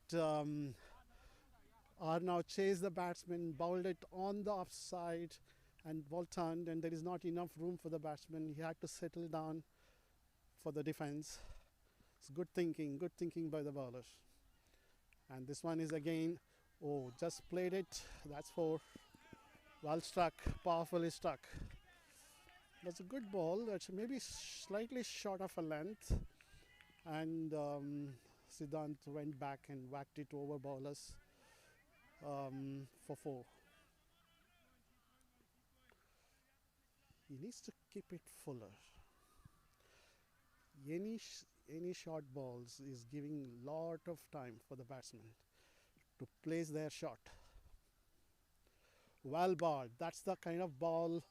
Speaker 2: Arnav chased the batsman, bowled it on the offside, and ball turned, and there is not enough room for the batsman. He had to settle down for the defense. It's good thinking by the bowlers. And this one is again, just played it. That's 4. Well struck, powerfully struck. That's a good ball. That's maybe slightly short of a length. And Siddhant went back and whacked it over bowlers for 4. He needs to keep it fuller. Any short balls is giving lot of time for the batsman to place their shot. Well bowled. That's the kind of ball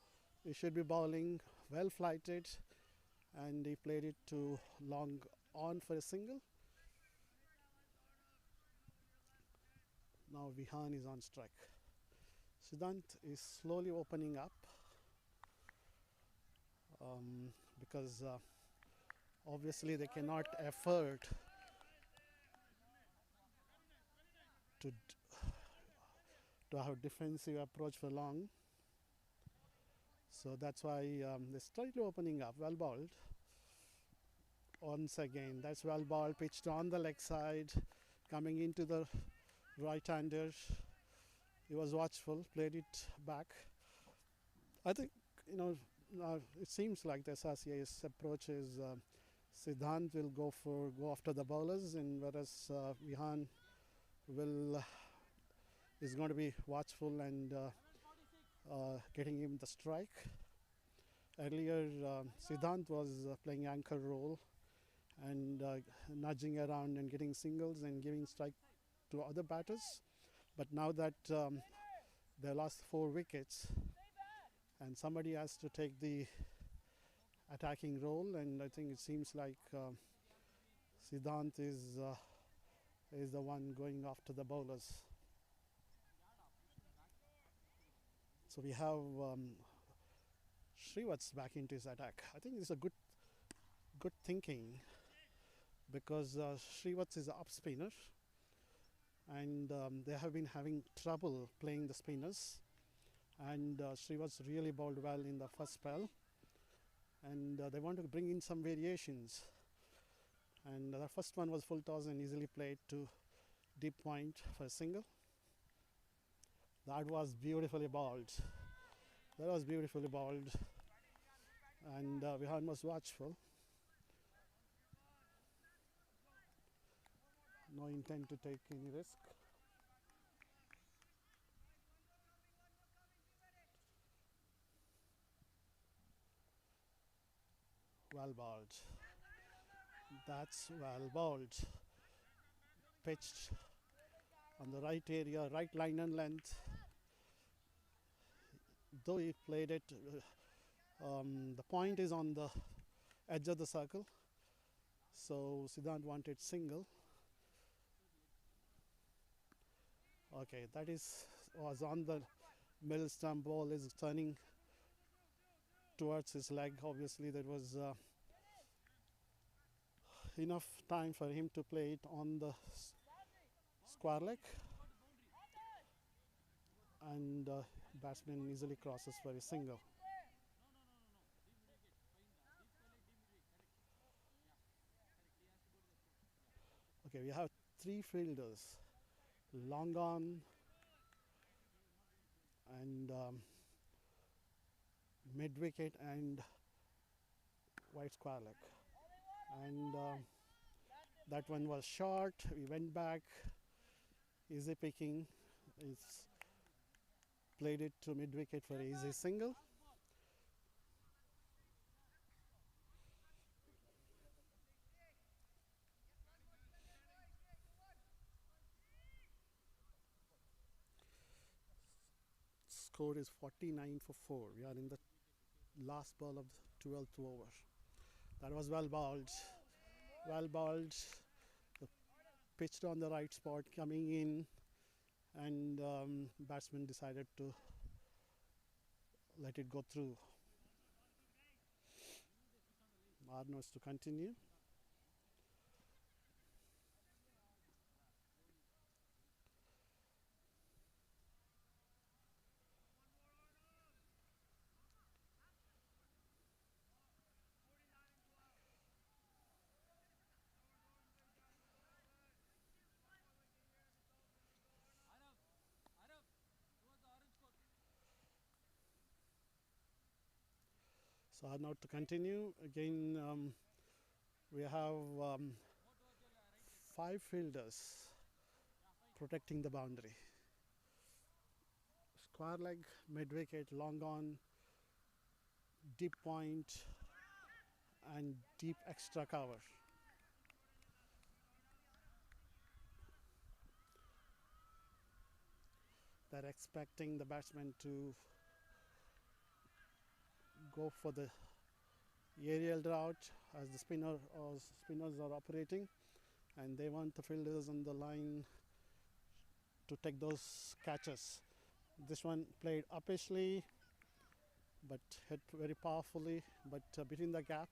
Speaker 2: he should be bowling. Well flighted, and he played it to long on for a single. Now Vihan is on strike. Siddhant is slowly opening up because obviously they cannot afford to to have defensive approach for long. So that's why they're slightly opening up. Well balled. Once again, that's well ball pitched on the leg side, coming into the right-hander. He was watchful, played it back. I think, it seems like the SRCA's approach is Siddhant will go after the bowlers, and whereas Vihan will is going to be watchful and getting him the strike. Earlier, Siddhant was playing anchor role and nudging around and getting singles and giving strike to other batters. But now that they lost 4 wickets and somebody has to take the attacking role, and I think it seems like Siddhant is the one going after the bowlers. So we have Srivat's back into his attack. I think it's a good thinking because Srivat's is an up spinner, and they have been having trouble playing the spinners, and Srivat's really bowled well in the first spell, and they want to bring in some variations, and the first one was full toss and easily played to deep point for a single. That was beautifully bowled. And Vihan was watchful. No intent to take any risk. Well bowled. That's well bowled. Pitched on the right area, right line and length. Though he played it, the point is on the edge of the circle. So Siddhant wanted single. Okay, that was on the middle stump. Ball is turning towards his leg. Obviously, there was enough time for him to play it on the square leg, and batsman easily crosses for a single. Okay, we have 3 fielders, long on and mid wicket and wide square leg, and that one was short. We went back, easy picking. It's played it to mid wicket for easy single. Score is 49 for 4. We are in the last ball of the 12th over. That was well bowled. The pitched on the right spot, coming in, and batsman decided to let it go through. Arnold's to continue. So now to continue again, we have 5 fielders protecting the boundary. Square leg, mid wicket, long on, deep point, and deep extra cover. They're expecting the batsman to go for the aerial route as the spinners are operating, and they want the fielders on the line to take those catches. This one played uppishly, but hit very powerfully, but between the gap.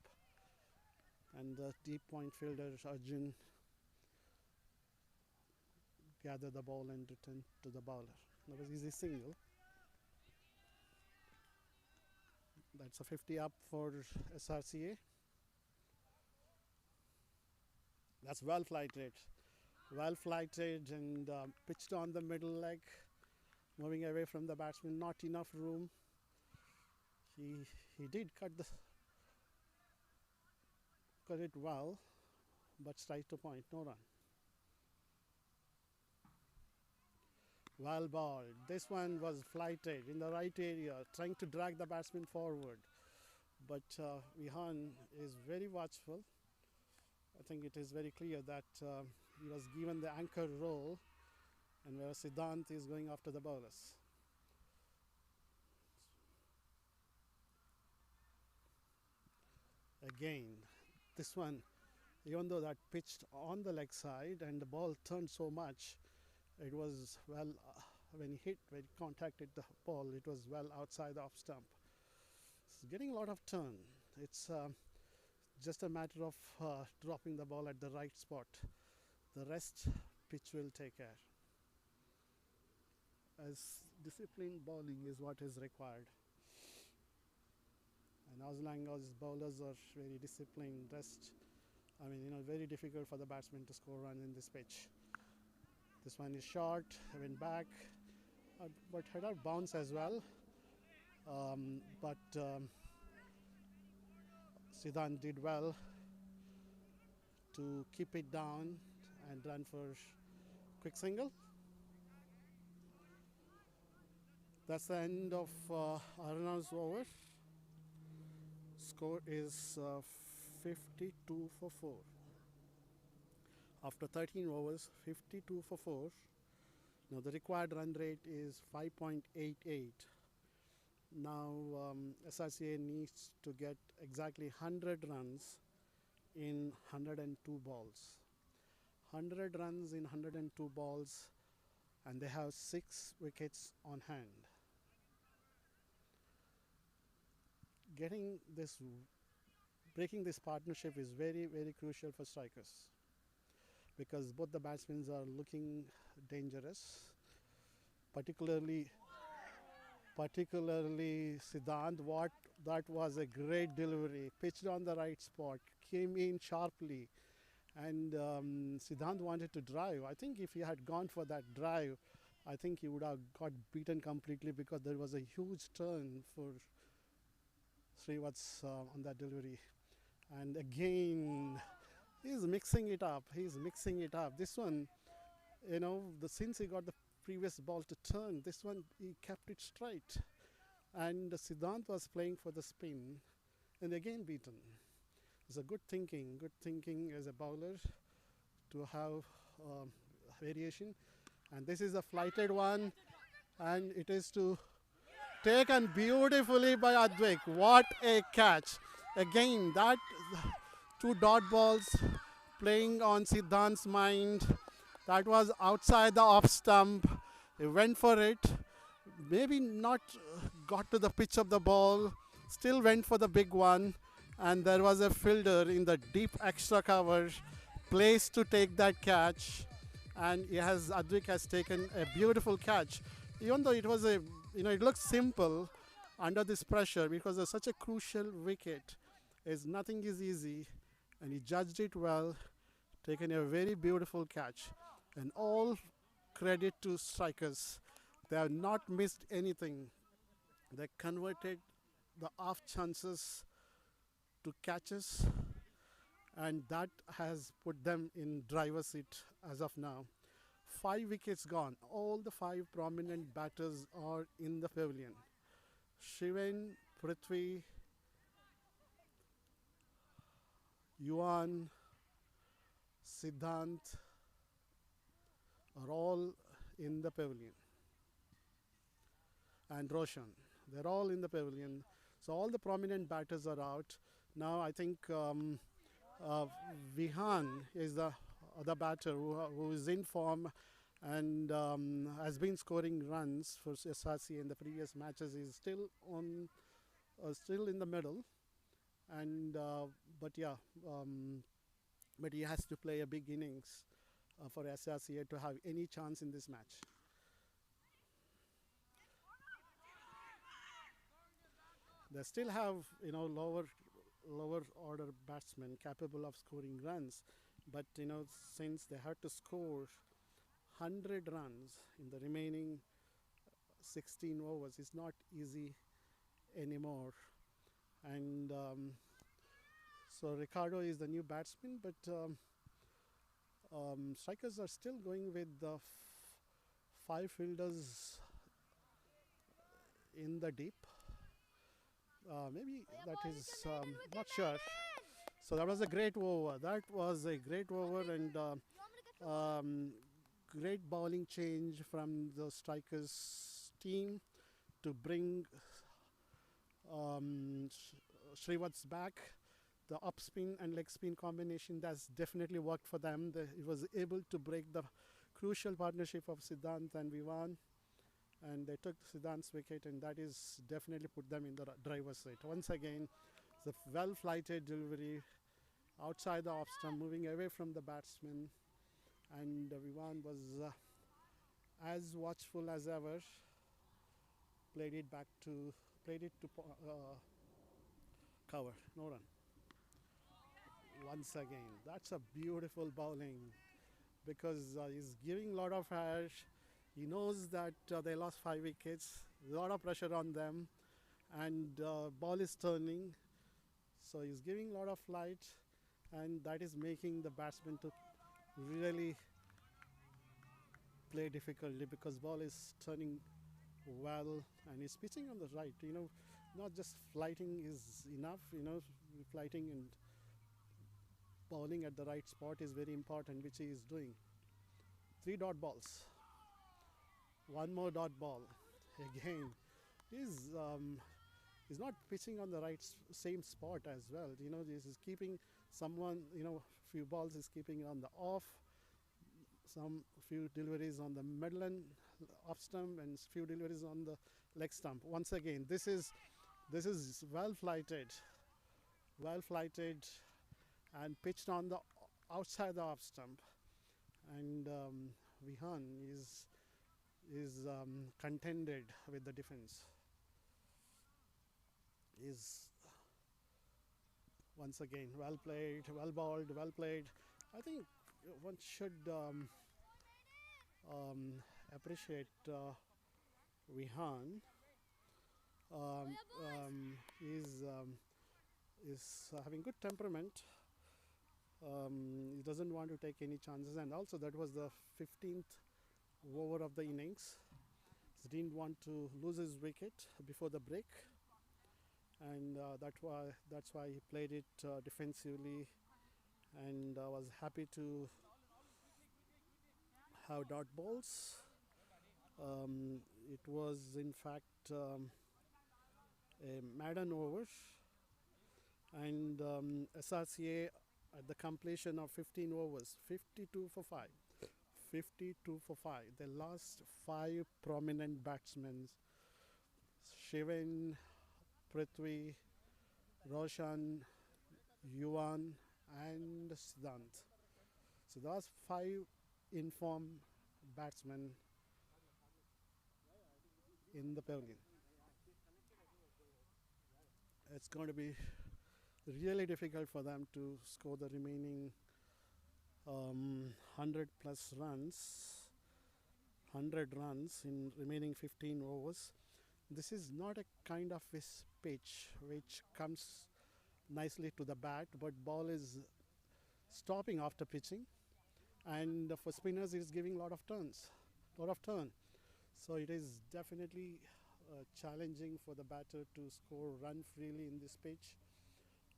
Speaker 2: And the deep point fielder Arjun gathered the ball and returned to the bowler. That was easy single. That's a 50 up for SRCA. That's well flighted. Well flighted and pitched on the middle leg, moving away from the batsman. Not enough room. He did cut it well, but straight to point, no run. Well balled. This one was flighted in the right area, trying to drag the batsman forward. But Vihan is very watchful. I think it is very clear that he was given the anchor role, and where Siddhant is going after the bowlers. Again, this one, even though that pitched on the leg side and the ball turned so much, it was well, when he contacted the ball, it was well outside the off stump. It's getting a lot of turn. It's just a matter of dropping the ball at the right spot. The rest, pitch will take care. As disciplined bowling is what is required. And Auslanga's bowlers are very disciplined. Rest, very difficult for the batsman to score run in this pitch. This one is short, went back, but had a bounce as well. But Siddhant did well to keep it down and run for quick single. That's the end of Aruna's over. Score is 52 for 4. After 13 overs, 52 for 4. Now the required run rate is 5.88. Now SRCA needs to get exactly 100 runs in 102 balls. 100 runs in 102 balls, and they have 6 wickets on hand. Breaking this partnership is very, very crucial for strikers, because both the batsmen are looking dangerous, particularly Siddhant. That was a great delivery, pitched on the right spot, came in sharply, and Siddhant wanted to drive. I think if he had gone for that drive, I think he would have got beaten completely, because there was a huge turn for Srivat's on that delivery. And again, he's mixing it up. This one, since he got the previous ball to turn, this one he kept it straight. And Siddhant was playing for the spin, and again beaten. It's a good thinking as a bowler to have variation. And this is a flighted one, and it is to taken beautifully by Advik. What a catch. Again, that 2 dot balls playing on Siddhant's mind. That was outside the off stump. He went for it. Maybe not got to the pitch of the ball. Still went for the big one. And there was a fielder in the deep extra cover placed to take that catch. And Advik has taken a beautiful catch. Even though it was it looks simple under this pressure, because it's such a crucial wicket. Nothing is easy, and he judged it well, taken a very beautiful catch. And all credit to strikers. They have not missed anything. They converted the off chances to catches, and that has put them in driver's seat as of now. 5 wickets gone. All the 5 prominent batters are in the pavilion. Shivan, Prithvi, Yuan, Siddhant are all in the pavilion. And Roshan. They're all in the pavilion. So all the prominent batters are out. Now I think Vihan is the other batter who is in form, and has been scoring runs for SRCA in the previous matches. Is still on, still in the middle, and but yeah, but he has to play a big innings for SRCA to have any chance in this match. They still have, you know, lower order batsmen capable of scoring runs, but you know, since they had to score 100 runs in the remaining 16 overs, it's not easy anymore. And so Ricardo is the new batsman, but strikers are still going with the five fielders in the deep. Maybe that is not sure. So that was a great over. That was a great over, and great bowling change from the strikers team to bring Srivat's back. The up spin and leg spin combination, that's definitely worked for them. It was able to break the crucial partnership of Siddhant and Vivan, and they took Siddhant's wicket, and that is definitely put them in the driver's seat. Once again, the well flighted delivery outside the off stump, moving away from the batsman, and Vivan was as watchful as ever. Played it to cover. No run. Once again, that's a beautiful bowling, because he's giving a lot of air. He knows that they lost 5 wickets, a lot of pressure on them, and ball is turning, so he's giving a lot of flight, and that is making the batsman to really play difficultly, because ball is turning well, and he's pitching on the right. You know, not just flighting is enough. You know, flighting and bowling at the right spot is very important, which he is doing. 3 dot balls. One more dot ball. Again, he's not pitching on the right same spot as well. You know, this is keeping someone. You know, few balls is keeping on the off. Some few deliveries on the middle and off stump, and few deliveries on the leg stump. Once again, this is well flighted, and pitched on the outside the off stump, and Vihan is contended with the defense. Is once again well played, well bowled, well played. I think one should appreciate Vihan. Is having good temperament. He doesn't want to take any chances, and also that was the 15th over of the innings. He didn't want to lose his wicket before the break, and that's why he played it defensively, and was happy to have dot balls. It was in fact a maiden over, and SRCA at the completion of 15 overs, 52 for 5. 52 for 5. They lost 5 prominent batsmen: Shivan, Prithvi, Roshan, Yuvan, and Siddhant. So those 5 informed batsmen in the pavilion. It's going to be really difficult for them to score the remaining 100 plus runs, 100 runs in remaining 15 overs. This is not a kind of a pitch which comes nicely to the bat, but ball is stopping after pitching, and for spinners it is giving a lot of turn. So it is definitely challenging for the batter to score run freely in this pitch.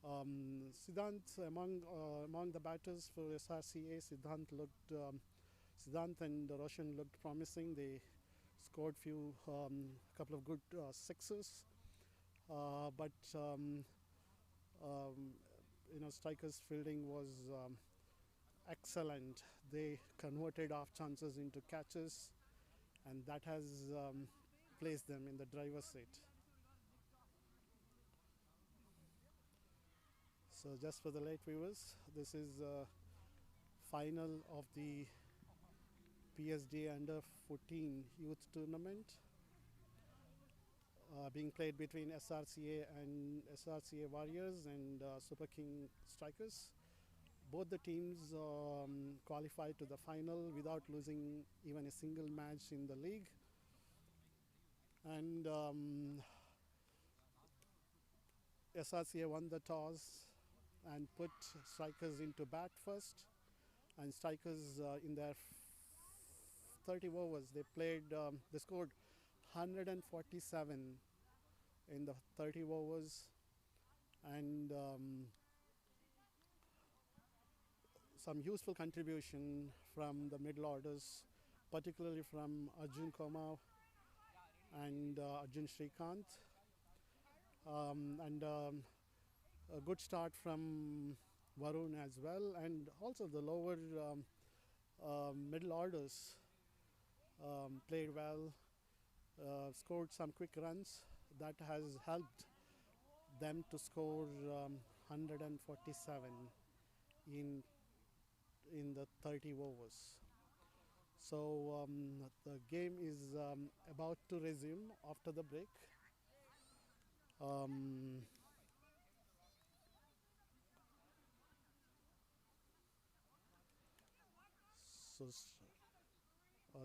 Speaker 2: Siddhant, among the batters for SRCA, Siddhant and Roshan looked promising. They scored couple of good sixes, but you know, strikers' fielding was excellent. They converted off chances into catches, and that has placed them in the driver's seat. So just for the late viewers, this is final of the PSD Under 14 Youth Tournament being played between SRCA and SRCA Warriors and Super King Strikers. Both the teams qualified to the final without losing even a single match in the league. And SRCA won the toss and put Strikers into bat first. And Strikers in their 30 overs, they scored 147 in the 30 overs, and some useful contribution from the middle orders, particularly from Arjun Kumar and Arjun Shrikant, and a good start from Varun as well, and also the lower middle orders played well, scored some quick runs. That has helped them to score 147 in the 30 overs. So the game is about to resume after the break. So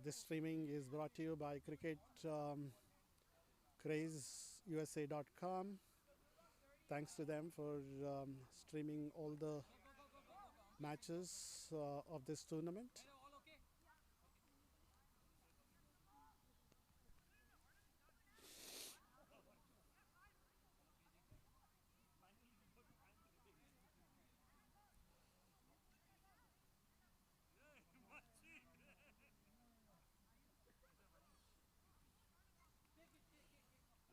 Speaker 2: this streaming is brought to you by Cricket CrazeUSA.com. Thanks to them for streaming all the matches of this tournament.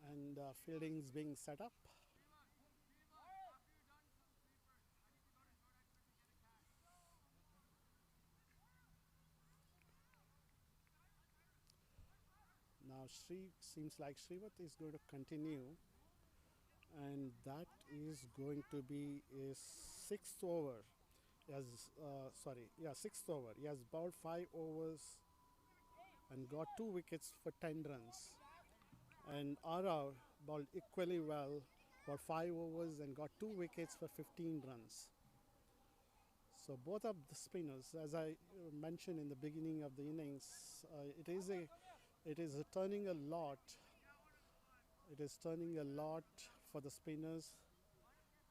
Speaker 2: And fielding is being set up. Now seems like Srivat is going to continue, and that is going to be a sixth over. Sixth over. He has bowled 5 overs and got 2 wickets for 10 runs. And Ara bowled equally well for 5 overs and got 2 wickets for 15 runs. So both of the spinners, as I mentioned in the beginning of the innings, it is turning a lot. It is turning a lot for the spinners.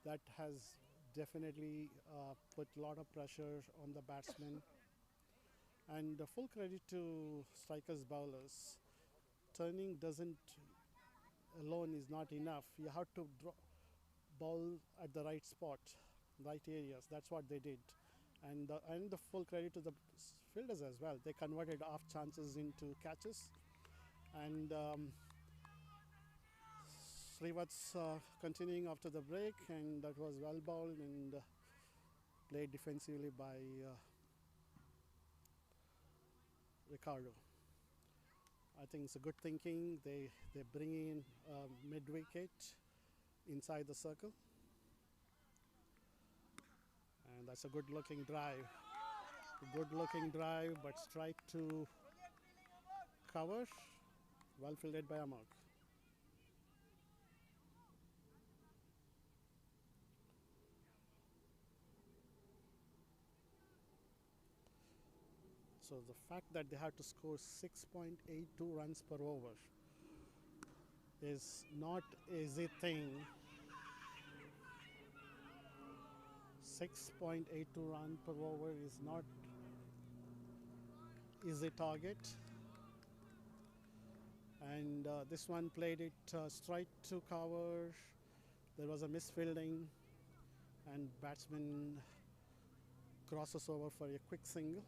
Speaker 2: That has definitely put a lot of pressure on the batsmen. And full credit to strikers bowlers. Turning alone is not enough. You have to bowl at the right spot, right areas. That's what they did. And the full credit to the fielders as well. They converted off chances into catches. And Srivat's continuing after the break, and that was well bowled and played defensively by Ricardo. I think it's a good thinking. They bring in mid wicket inside the circle, and that's a good looking drive. Good looking drive, but strike to cover. Well fielded by Amok. So the fact that they have to score 6.82 runs per over is not easy thing. 6.82 run per over is not easy target. And this one played it straight to cover. There was a misfielding, and batsman crosses over for a quick single.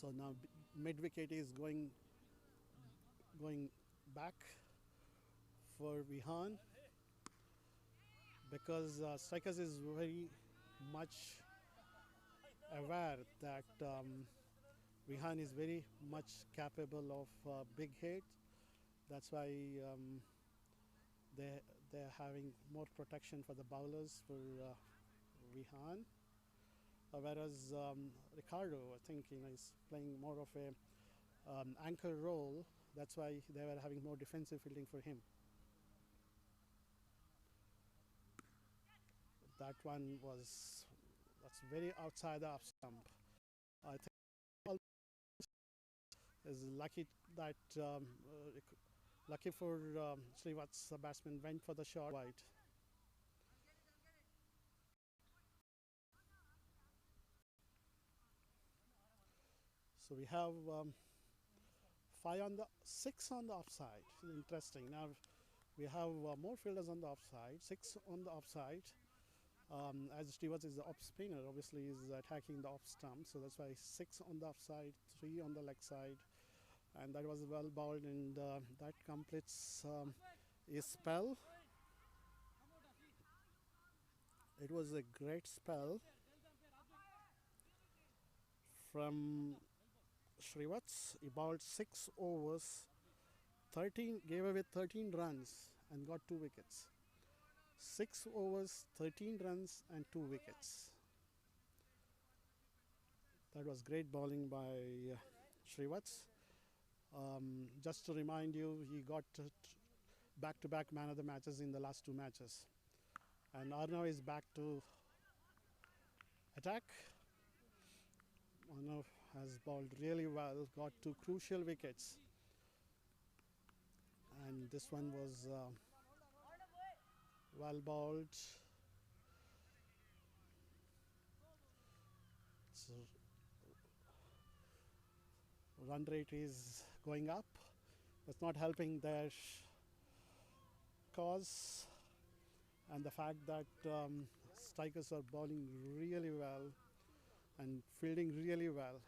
Speaker 2: So now mid wicket is going back for Vihan because strikers is very much aware that Vihan is very much capable of big hit. That's why they they're having more protection for the bowlers for Vihan. Whereas Ricardo, I think, is playing more of a anchor role. That's why they were having more defensive fielding for him. That one that's very outside the off stump. I think is lucky that lucky for Srivat's the batsman went for the short wide. So we have six on the offside. Interesting. Now we have more fielders on the offside, six on the offside. As Stewart is the off spinner, obviously is attacking the off stump, so that's why six on the offside, three on the leg side, and that was well bowled, and that completes a spell. It was a great spell from Srivat's. He bowled 6 overs, 13 gave away 13 runs and got 2 wickets. 6 overs, 13 runs and 2 wickets. That was great bowling by Srivat's. Just to remind you, he got back-to-back man of the matches in the last 2 matches. And Arnav is back to attack. Arnav has bowled really well, got 2 crucial wickets. And this one was well bowled. So run rate is going up. It's not helping their cause. And the fact that strikers are bowling really well and fielding really well,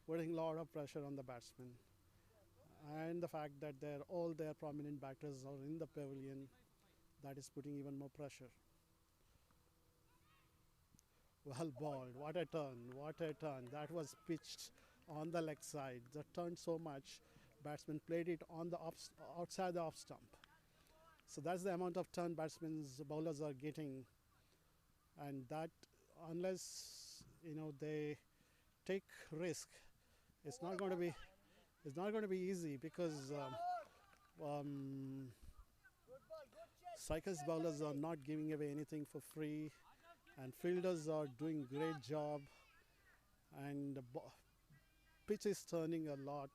Speaker 2: putting a lot of pressure on the batsmen. And the fact that all their prominent batters are in the pavilion, that is putting even more pressure. Well bowled, what a turn, what a turn. That was pitched on the leg side. That turned so much, batsman played it on the outside the off stump. So that's the amount of turn bowlers are getting, and that unless they take risk, it's not going to be easy because strikers bowlers are not giving away anything for free, and fielders are doing great job, and the pitch is turning a lot.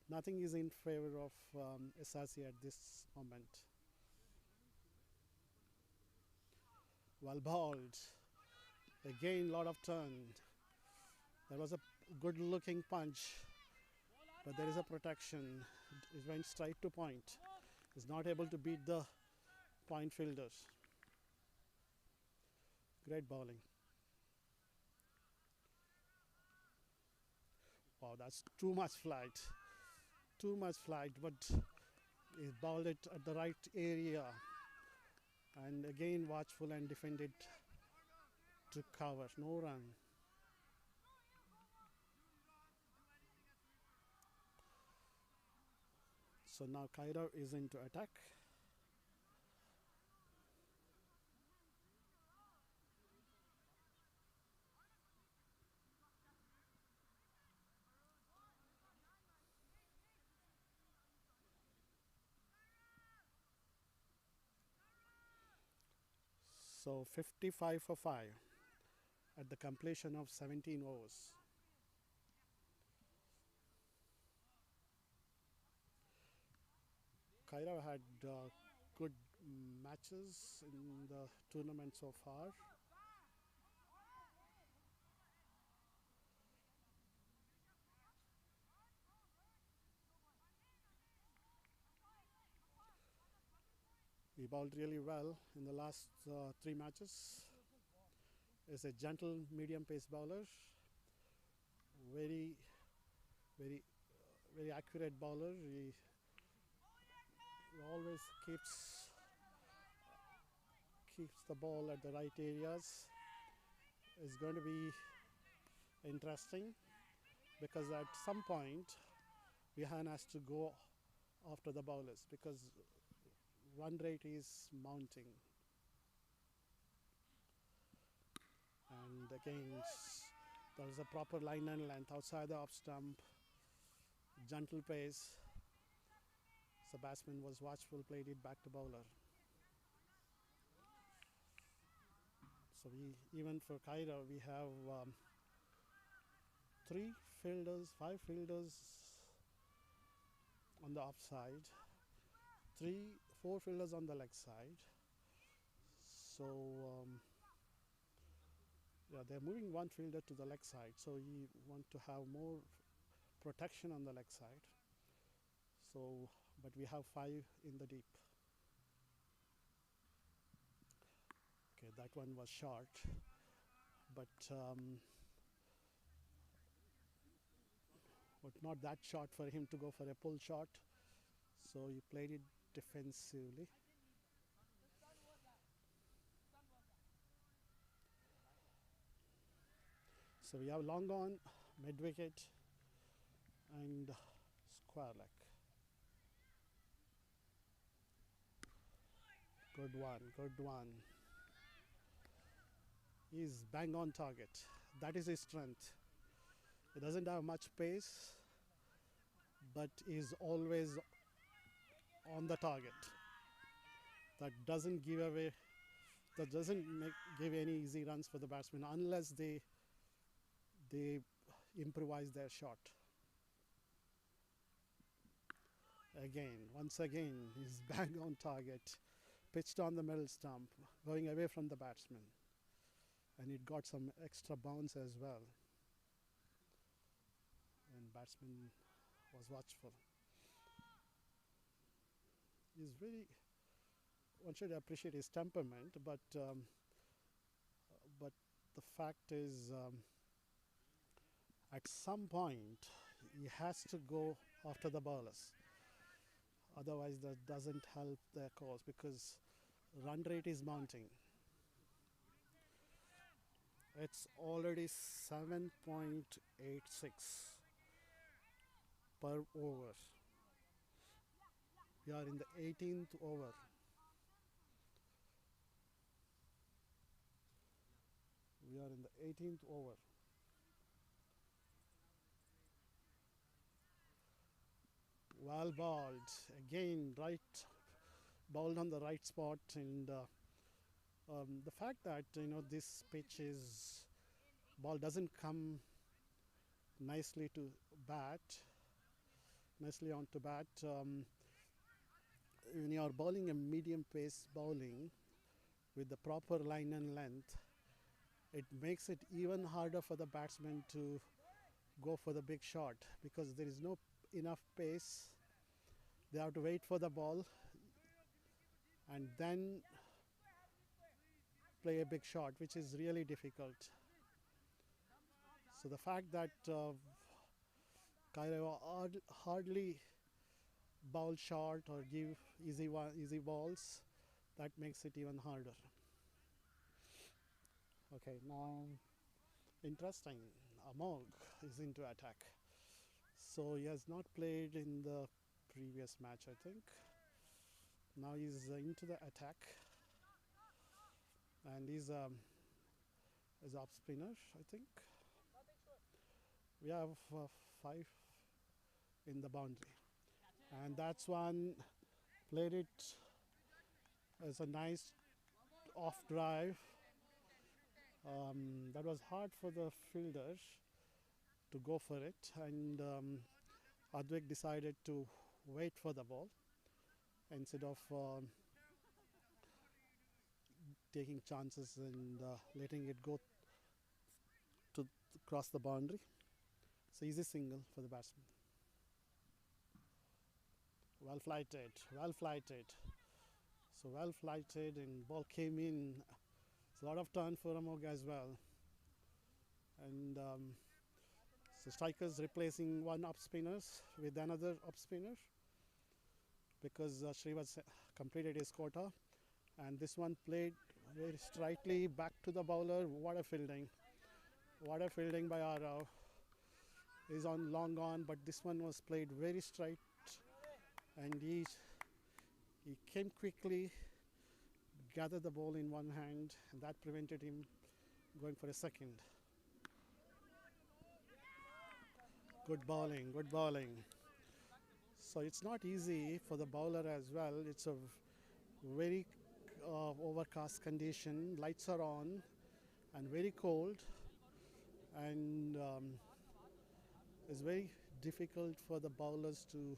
Speaker 2: Nothing is in favor of SRCA at this moment. Well bowled. Again, lot of turn. There was a good looking punch, but there is a protection. It went straight to point. Is not able to beat the point fielders. Great bowling. Wow, that's too much flight. Too much flight, but he bowled it at the right area. And again watchful and defended to cover. No run. So now Kaira is into attack. So 55 for 5 at the completion of 17 overs. Kaira had good matches in the tournament so far. He bowled really well in the last 3 matches. Is a gentle medium pace bowler. Very accurate bowler. always keeps the ball at the right areas. It's going to be interesting because at some point Vihan has to go after the bowlers because run rate is mounting. And again, there is a proper line and length outside the off stump, gentle pace. So batsman was watchful, played it back to bowler. So even for Cairo, we have 5 fielders on the offside, 4 fielders on the leg side. So yeah, they're moving one fielder to the leg side. So you want to have more protection on the leg side. So, but we have 5 in the deep. Okay, that one was short, but not that short for him to go for a pull shot. So he played it defensively. So we have long on, mid wicket, and square leg. Good one, good one. He's bang on target. That is his strength. He doesn't have much pace, but is always on the target. That doesn't give away. That doesn't give any easy runs for the batsmen unless they improvise their shot. Once again, he's bang on target, pitched on the middle stump, going away from the batsman, and it got some extra bounce as well. And batsman was watchful. He's very. One should appreciate his temperament, but the fact is, at some point, he has to go after the bowlers. Otherwise, that doesn't help their cause because run rate is mounting. It's already 7.86 per over. We are in the 18th over. We are in the 18th over. Well bowled. Again, bowled on the right spot. And the fact that, this pitch is, ball doesn't come nicely onto bat. When you are bowling a medium pace bowling with the proper line and length, it makes it even harder for the batsman to go for the big shot because there is no enough pace. They have to wait for the ball and then play a big shot, which is really difficult. So the fact that Cairo hardly bowl short or give easy balls, that makes it even harder. Okay, now interesting. Amog is into attack. So he has not played in the previous match, I think. Now he's into the attack, and he's off spinner, I think. We have 5 in the boundary, and that's one played it as a nice off drive. That was hard for the fielders to go for it, and Advik decided to wait for the ball instead of taking chances and letting it go to cross the boundary. So easy single for the batsman. Well flighted. So well flighted, and ball came in. It's a lot of turn for Amog as well. And so strikers replacing one up spinners with another up spinner. because Shrivas completed his quota, and this one played very straightly back to the bowler. What a fielding! What a fielding by Arav. He's on long on, but this one was played very straight, and he came quickly, gathered the ball in one hand, and that prevented him going for a second. Good bowling, good bowling. So it's not easy for the bowler as well. It's a very overcast condition. Lights are on and very cold, and it's very difficult for the bowlers to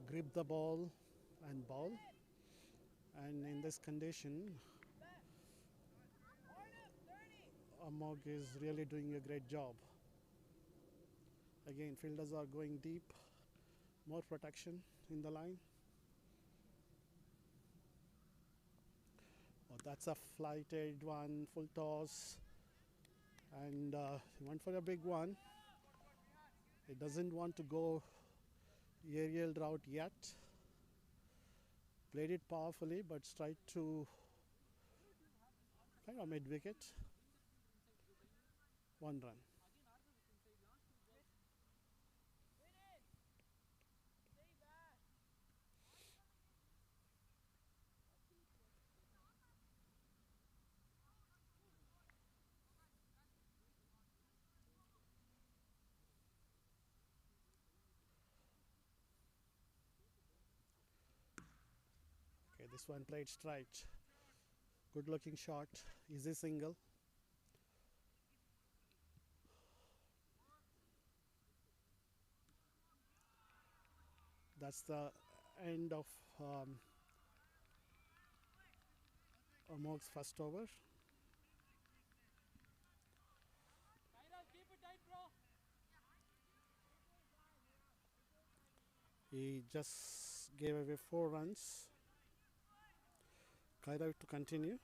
Speaker 2: grip the ball and bowl. And in this condition, Amog is really doing a great job. Again, fielders are going deep, more protection in the line. Oh, that's a flighted one, full toss, and he went for a big one. He doesn't want to go aerial route yet. Played it powerfully, but tried to kind of mid wicket. 1 run. Okay, this one played straight. Good looking shot. Easy single. That's the end of Amog's first over. He just gave away 4 runs. Kairav to continue.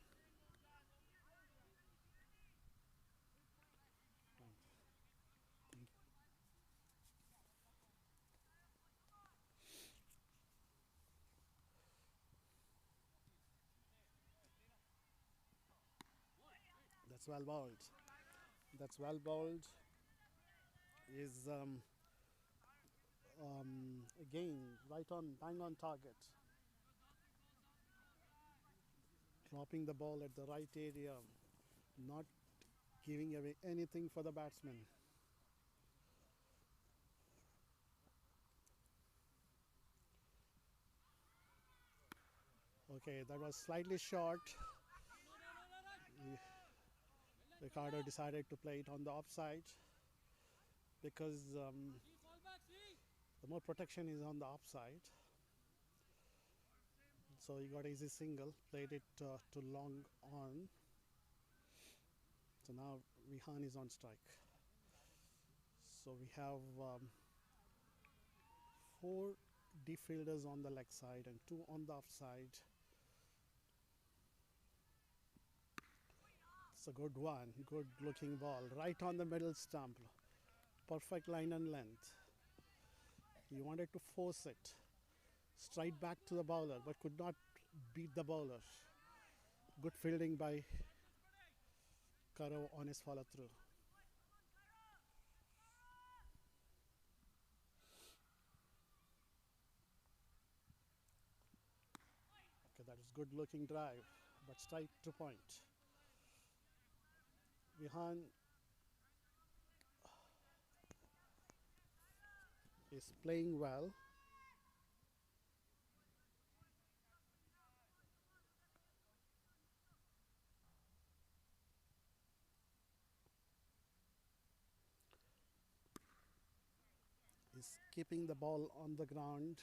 Speaker 2: That's well bowled. That's well bowled. Is again right on, bang on target. Dropping the ball at the right area, not giving away anything for the batsman. Okay, that was slightly short. Ricardo decided to play it on the offside because the more protection is on the offside. So he got easy single, played it to long on. So now Vihan is on strike. So we have 4 deep fielders on the leg side and 2 on the offside. It's a good one, good looking ball, right on the middle stump. Perfect line and length. He wanted to force it straight back to the bowler, but could not beat the bowler. Good fielding by Karo on his follow through. Okay, that is good looking drive, but straight to point. Vihan is playing well. He's keeping the ball on the ground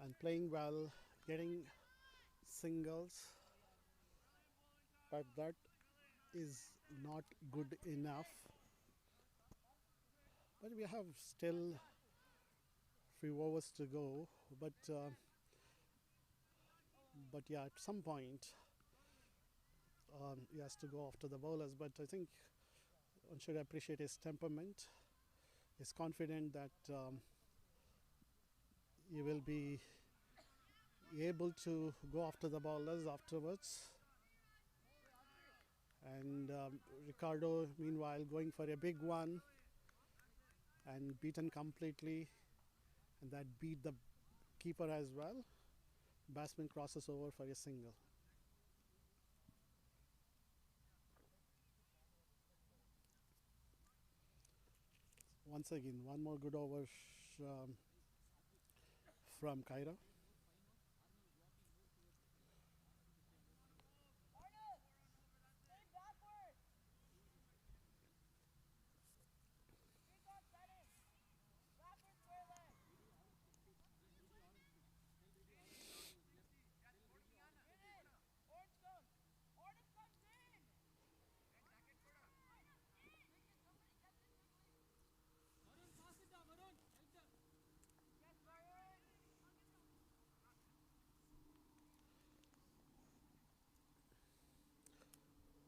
Speaker 2: and playing well, getting singles, but that is not good enough. But we have still few overs to go, but yeah, at some point he has to go after the bowlers. But I think one should appreciate his temperament. He's confident that he will be able to go after the bowlers afterwards. And Ricardo, meanwhile, going for a big one and beaten completely, and that beat the keeper as well. Batsman crosses over for a single. Once again, one more good over from Kaira.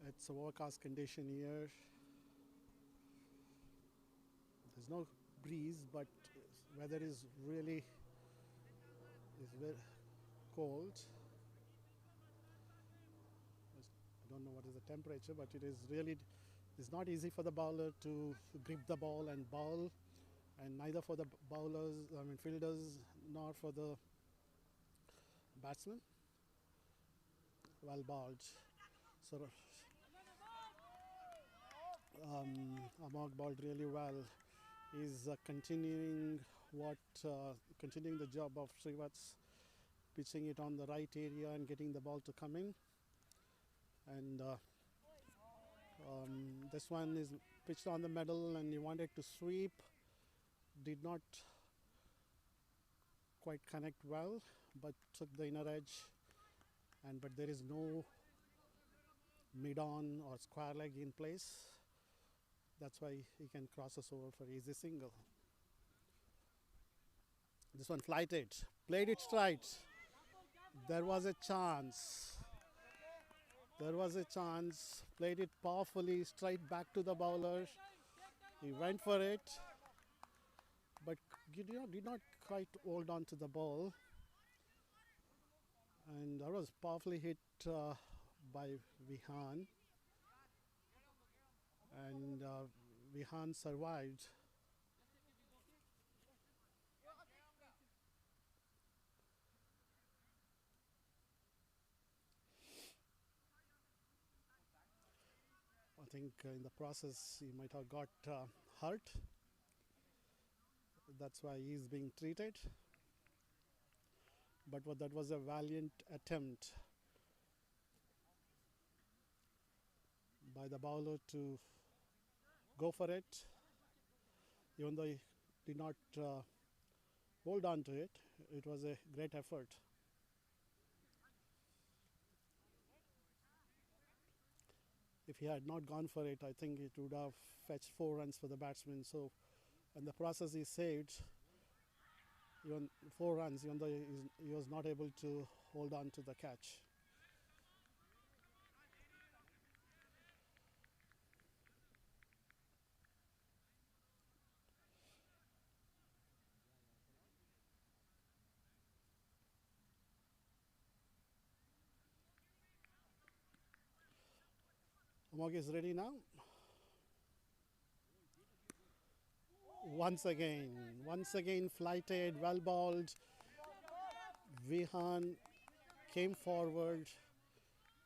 Speaker 2: It's a overcast condition here. There's no breeze, but weather is really very cold. I don't know what is the temperature, but it is really, it's not easy for the bowler to grip the ball and bowl, and neither for the bowlers, I mean fielders, nor for the batsmen. Well bowled. So Amog bowled really well. He's continuing continuing the job of Srivat's, pitching it on the right area and getting the ball to come in. And this one is pitched on the middle, and he wanted to sweep, did not quite connect well, but took the inner edge. And but there is no mid-on or square leg in place. That's why he can cross us over for easy single. This one flighted, played it straight. There was a chance. There was a chance. Played it powerfully, straight back to the bowler. He went for it, but did not quite hold on to the ball. And that was powerfully hit by Vihan. And Vihan survived. I think in the process he might have got hurt. That's why he is being treated. But that was a valiant attempt by the bowler to go for it. Even though he did not hold on to it, it was a great effort. If he had not gone for it, I think it would have fetched 4 runs for the batsman. So, in the process, he saved even 4 runs, even though he was not able to hold on to the catch. Amog is ready now. Once again flighted, well bowled. Vihan came forward,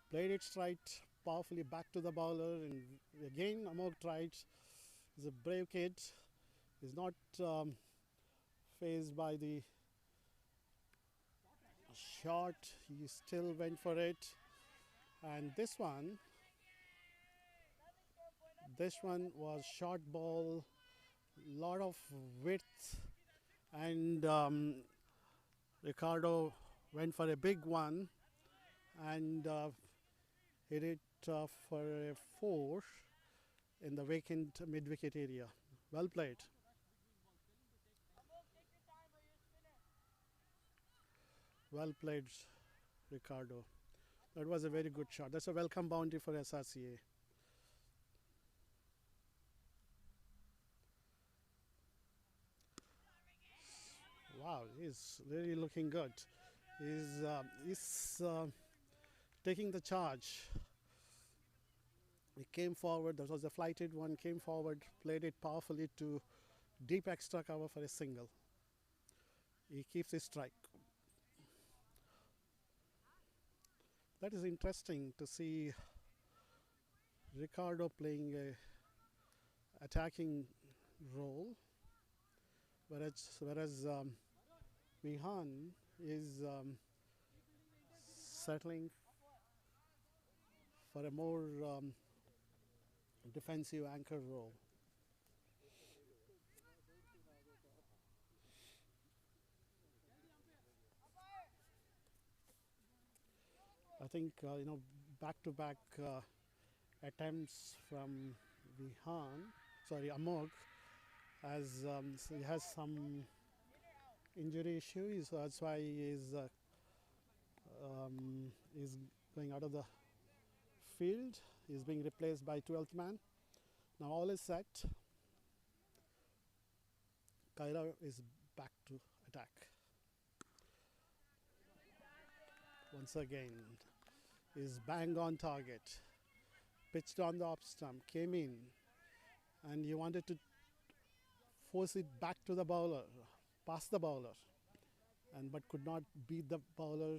Speaker 2: played it straight powerfully back to the bowler, and again Amog tried. He's a brave kid. He's not phased by the shot. He still went for it. And this one was short ball, lot of width, and Ricardo went for a big one and hit it for a 4 in the vacant mid-wicket area. Well played. Well played, Ricardo. That was a very good shot. That's a welcome boundary for SRCA. Wow, he's really looking good. is taking the charge. He came forward, that was a flighted one, came forward, played it powerfully to deep extra cover for a single. He keeps his strike. That is interesting to see Ricardo playing a attacking role, whereas Vihan is settling for a more defensive anchor role. I think back-to-back attempts from Amog, as he has some injury issues, so that's why he is going out of the field. He's being replaced by 12th man. Now all is set. Kaira is back to attack. Once again, is bang on target. Pitched on the off stump, came in, and he wanted to force it back to the bowler, past the bowler, but could not beat the bowler.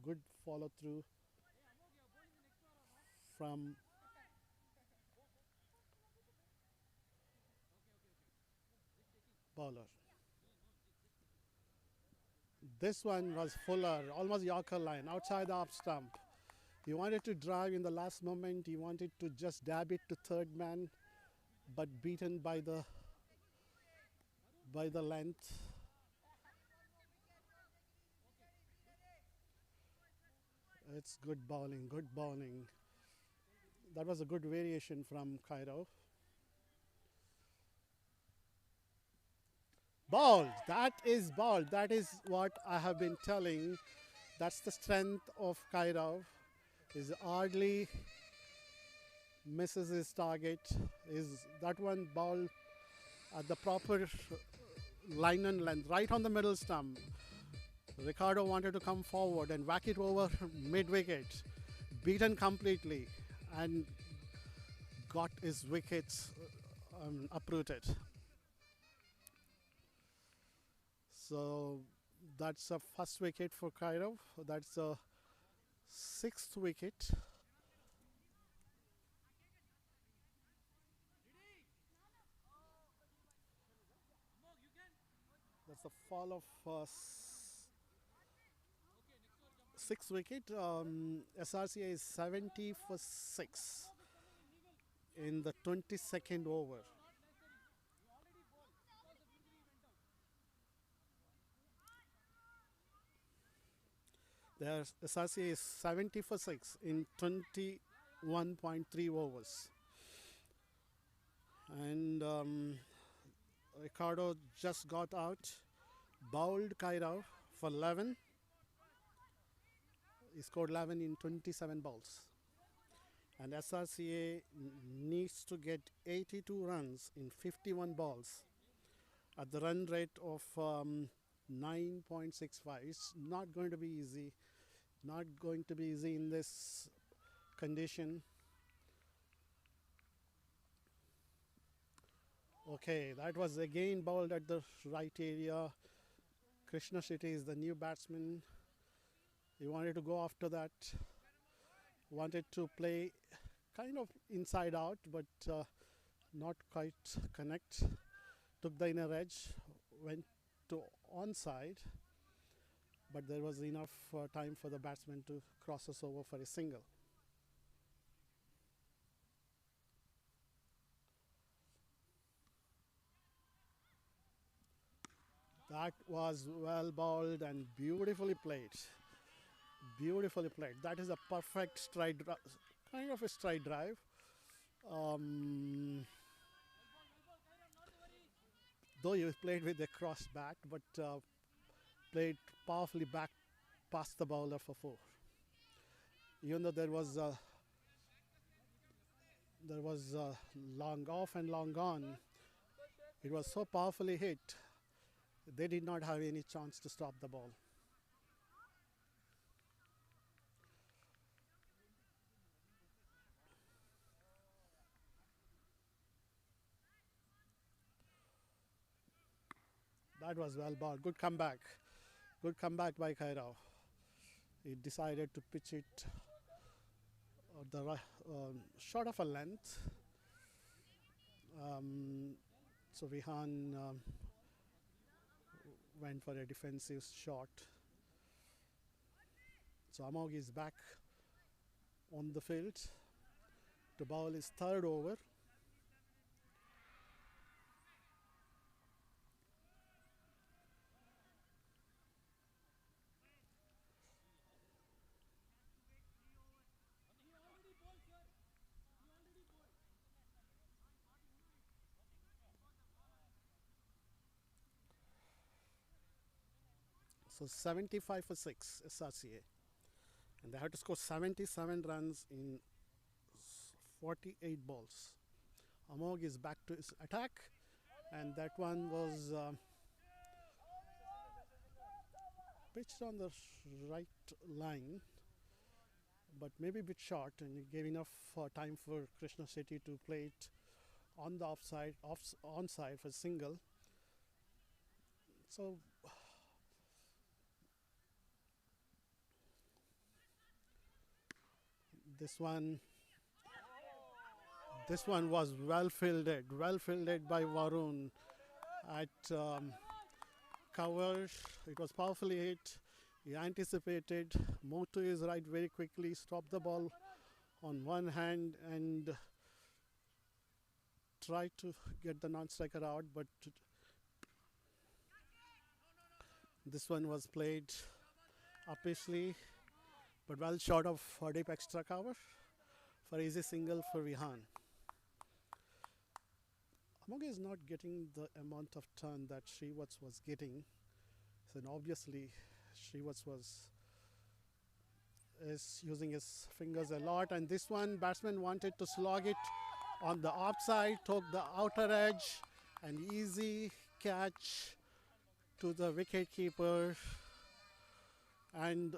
Speaker 2: Good follow through from bowler. This one was fuller, almost Yorker line, outside the off stump. He wanted to drive in the last moment. He wanted to just dab it to third man, but beaten by the length. It's good bowling, good bowling. That was a good variation from Cairo. Bald, that is bald. That is what I have been telling. That's the strength of Cairo. Is hardly misses his target. Is that one ball at the proper line and length, right on the middle stump. Ricardo wanted to come forward and whack it over mid-wicket, beaten completely, and got his wickets uprooted. So that's a first wicket for Cairo. That's a sixth wicket. That's the fall of sixth wicket. SRCA is 70 for 6 in the 22nd over. Their SRCA is 70 for 6 in 21.3 overs. And Ricardo just got out, bowled Cairo for 11. He scored 11 in 27 balls. And SRCA needs to get 82 runs in 51 balls at the run rate of 9.65. It's not going to be easy. Not going to be easy in this condition. Okay, that was again bowled at the right area. Krishna Shetty is the new batsman. He wanted to go after that. Wanted to play kind of inside out, but not quite connect. Took the inner edge, went to onside, but there was enough time for the batsman to cross us over for a single. That was well bowled and beautifully played. Beautifully played. That is a perfect stride, kind of a stride drive. Though he played with a cross bat, but played powerfully back past the bowler for 4. Even though there was long off and long on, it was so powerfully hit, they did not have any chance to stop the ball. That was well bowled. Good comeback. Good comeback by Kairao. He decided to pitch it short of a length. So Vihan went for a defensive shot. So Amog is back on the field to bowl his third over. So 75 for 6 SRCA. And they had to score 77 runs in 48 balls. Amog is back to his attack, and that one was pitched on the right line, but maybe a bit short, and it gave enough time for Krishna Shetty to play it on the onside for single. So this one was well fielded by Varun at cover. It was powerfully hit. He anticipated, moved to his right very quickly, stopped the ball on one hand and tried to get the non-striker out, but this one was played uppishly, but well short of deep extra cover for easy single for Vihan. Amog is not getting the amount of turn that Srivatsa was getting. So obviously Srivatsa is using his fingers a lot, and this one batsman wanted to slog it on the offside, took the outer edge, an easy catch to the wicket keeper, and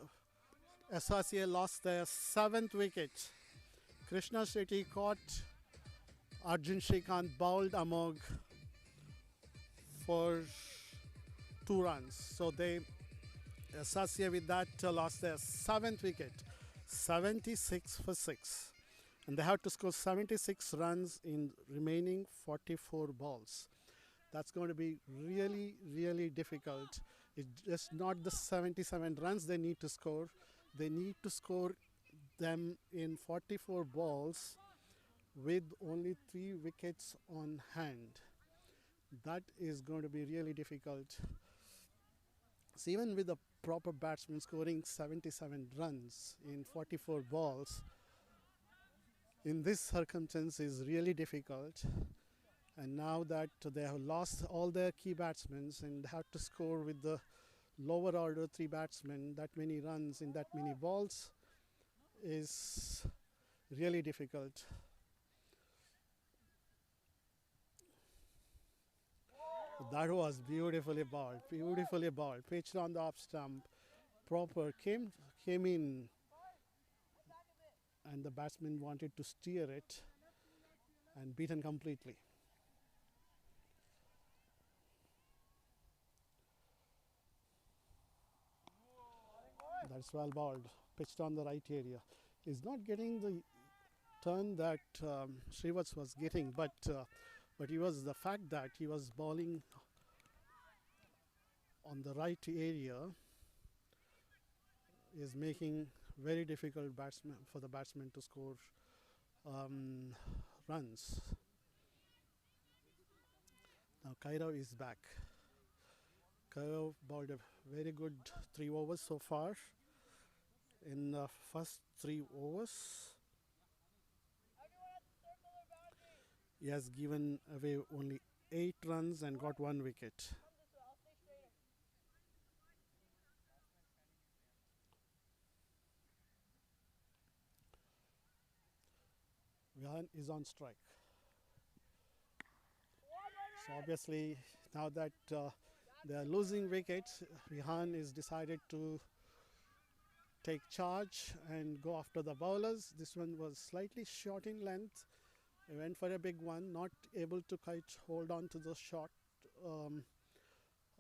Speaker 2: SRCA lost their 7th wicket. Krishna Shetty caught Arjun Shrikant, bowled Amog for 2 runs. So they SRCA with that lost their 7th wicket, 76 for 6. And they have to score 76 runs in remaining 44 balls. That's going to be really, really difficult. It's just not the 77 runs they need to score. They need to score them in 44 balls with only 3 wickets on hand. That is going to be really difficult. So even with a proper batsman scoring 77 runs in 44 balls, in this circumstance is really difficult. And now that they have lost all their key batsmen and have to score with the lower order 3 batsmen that many runs in that many balls is really difficult. That was beautifully bowled, pitched on the off stump, proper, came in, and the batsman wanted to steer it and beaten completely. That's well bowled, pitched on the right area. He's not getting the turn that Srivatsa was getting, but it was the fact that he was bowling on the right area is making very difficult for the batsman to score runs. Now Kairao is back. Kairao bowled a very good 3 overs so far. In the first 3 overs, he has given away only 8 runs and got 1 wicket. Vihan is on strike. So obviously now that they are losing wickets, Vihan is decided to take charge and go after the bowlers. This one was slightly short in length. He went for a big one, not able to quite hold on to the shot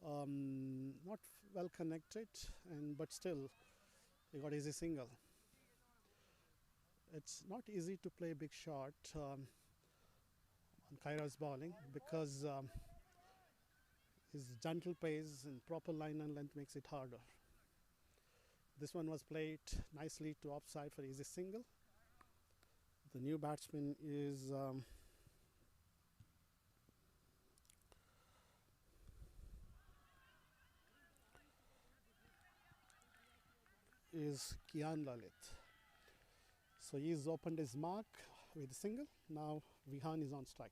Speaker 2: Not well connected, but still he got easy single. It's not easy to play big shot on Kaira's bowling because his gentle pace and proper line and length makes it harder. This one was played nicely to offside for easy single. The new batsman is Kian Lalit. So he's opened his mark with a single. Now Vihan is on strike.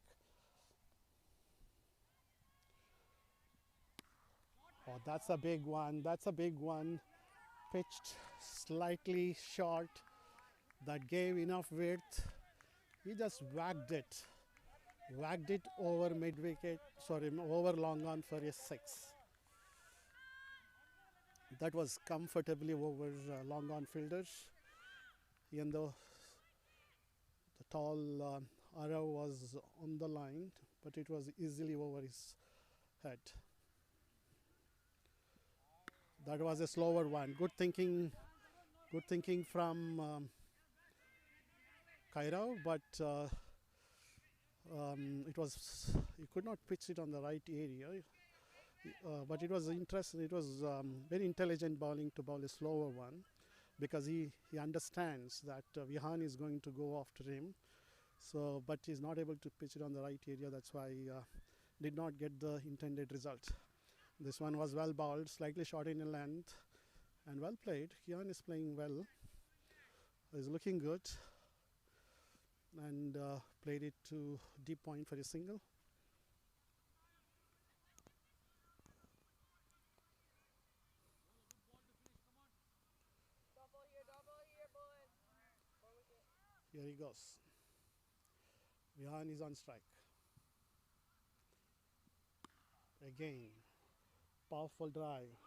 Speaker 2: Oh, that's a big one. That's a big one. Pitched slightly short. That gave enough width. He just whacked it. Whacked it over mid wicket. Sorry, over long on for a 6. That was comfortably over long on fielders. Even though the tall arrow was on the line, but it was easily over his head. That was a slower one. Good thinking from Kairao, but it was he could not pitch it on the right area. But it was interesting. It was very intelligent bowling to bowl a slower one, because he understands that Vihan is going to go after him. So, but he's not able to pitch it on the right area. That's why he did not get the intended result. This one was well bowled, slightly short in length, and well played. Kian is playing well. He's looking good, and played it to deep point for a single. Here he goes. Vihan is on strike. Again, powerful drive,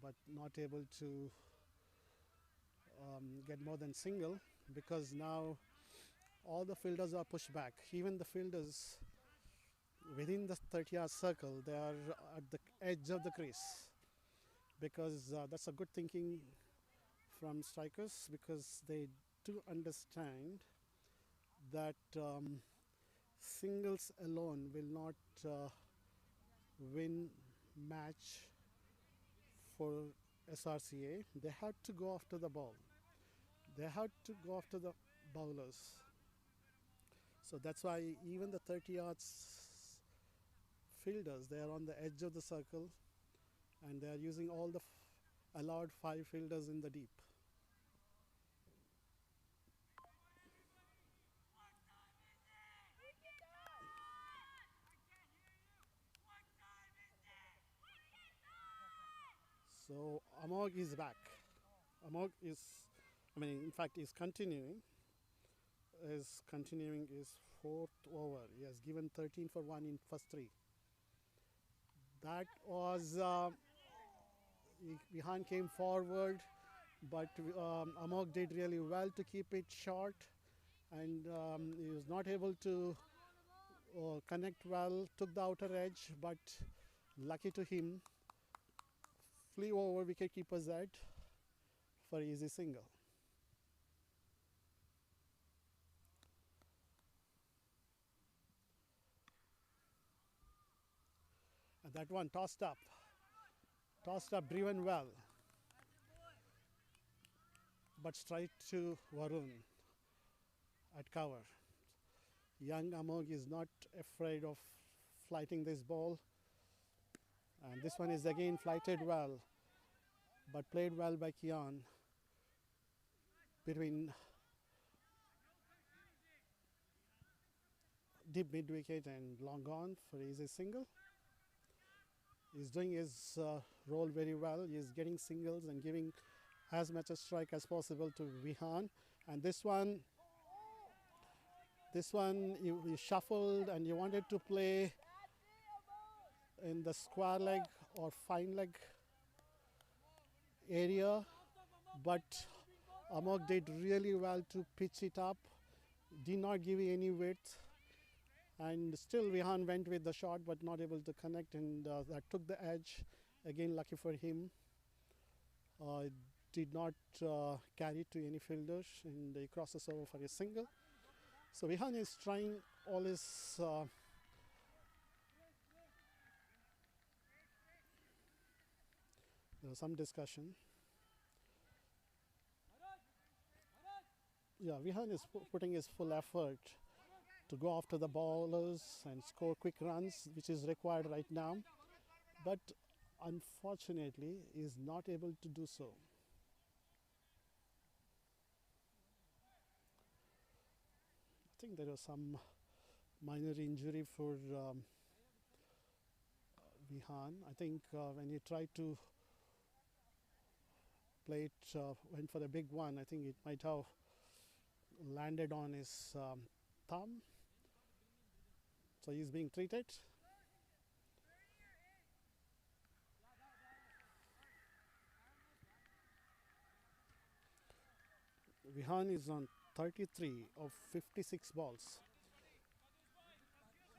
Speaker 2: but not able to get more than single, because now all the fielders are pushed back. Even the fielders within the 30-yard circle, they are at the edge of the crease, because that's a good thinking from strikers, because they do understand that singles alone will not win match for SRCA. They have to go after the ball. They have to go after the bowlers. So that's why even the 30 yards fielders, they are on the edge of the circle, and they are using all the allowed 5 fielders in the deep. So Amog is back. Amog is, in fact, is continuing. His 4th over. He has given 13 for 1 in first 3. That was Vihan came forward, but Amog did really well to keep it short, and he was not able to connect well. Took the outer edge, but lucky to him, flew over wicketkeeper's head for easy single. And that one tossed up, driven well, but straight to Varun at cover. Young Amog is not afraid of flighting this ball, and this one is again flighted well, but played well by Kian between deep mid wicket and long on for easy single. He's doing his role very well. He's getting singles and giving as much a strike as possible to Vihan. And this one you shuffled and you wanted to play in the square leg or fine leg area, but Amog did really well to pitch it up, did not give you any width, And still Vihan went with the shot but not able to connect, and that took the edge. Again, lucky for him. Did not carry to any fielders, and he crosses over for a single. So Vihan is trying all his there was some discussion. Yeah, Vihan is putting his full effort to go after the bowlers and score quick runs, which is required right now. But unfortunately, is not able to do so. I think there was some minor injury for Vihan. I think when he tried to play it, went for the big one, I think it might have landed on his thumb. So he's being treated. Vihan is on 33 of 56 balls.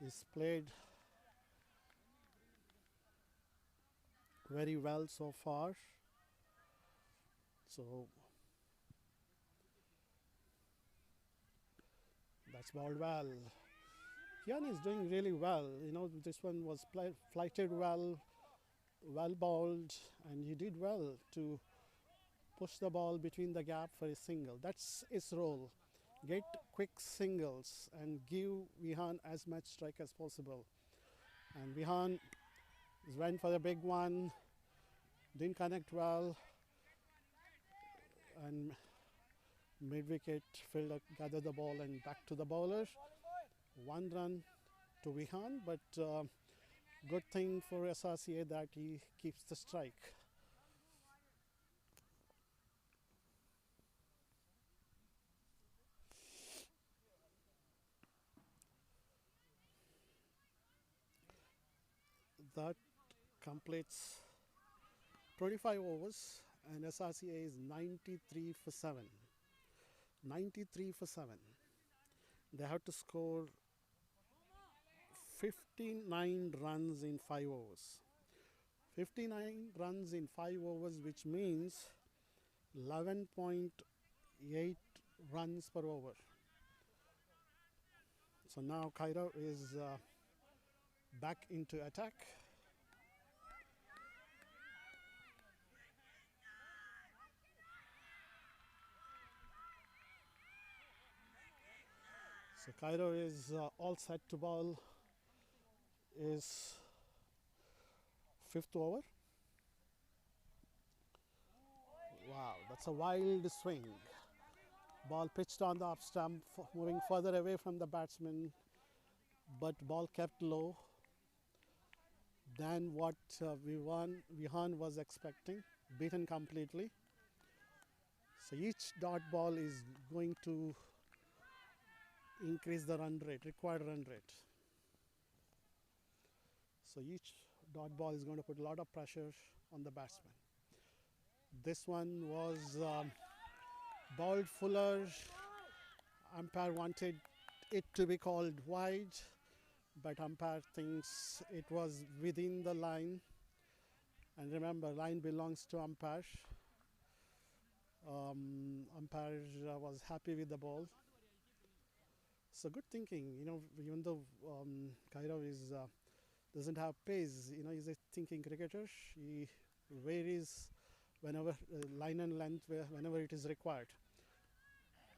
Speaker 2: He's played very well so far. So that's balled well. Kian is doing really well. You know, this one was flighted well, well balled, and he did well to push the ball between the gap for a single. That's his role. Get quick singles and give Vihan as much strike as possible. And Vihan went for the big one, didn't connect well, and mid-wicket fielder gathered the ball and back to the bowler. 1 run to Vihan, but good thing for SRCA that he keeps the strike. That completes 25 overs, and SRCA is 93 for 7. 93 for 7. They have to score 59 runs in 5 overs. 59 runs in 5 overs, which means 11.8 runs per over. So now Cairo is back into attack. So Cairo is all set to bowl is 5th over. Wow, that's a wild swing. Ball pitched on the up stump, moving further away from the batsman, but ball kept low than what Vihan was expecting, beaten completely. So each dot ball is going to increase the run rate, required run rate. So each dot ball is going to put a lot of pressure on the batsman. This one was bowled fuller. Umpire wanted it to be called wide, but umpire thinks it was within the line. And remember, line belongs to umpire. Umpire was happy with the ball. So good thinking, you know, even though Cairo is doesn't have pace, you know, he's a thinking cricketer. He varies whenever line and length whenever it is required.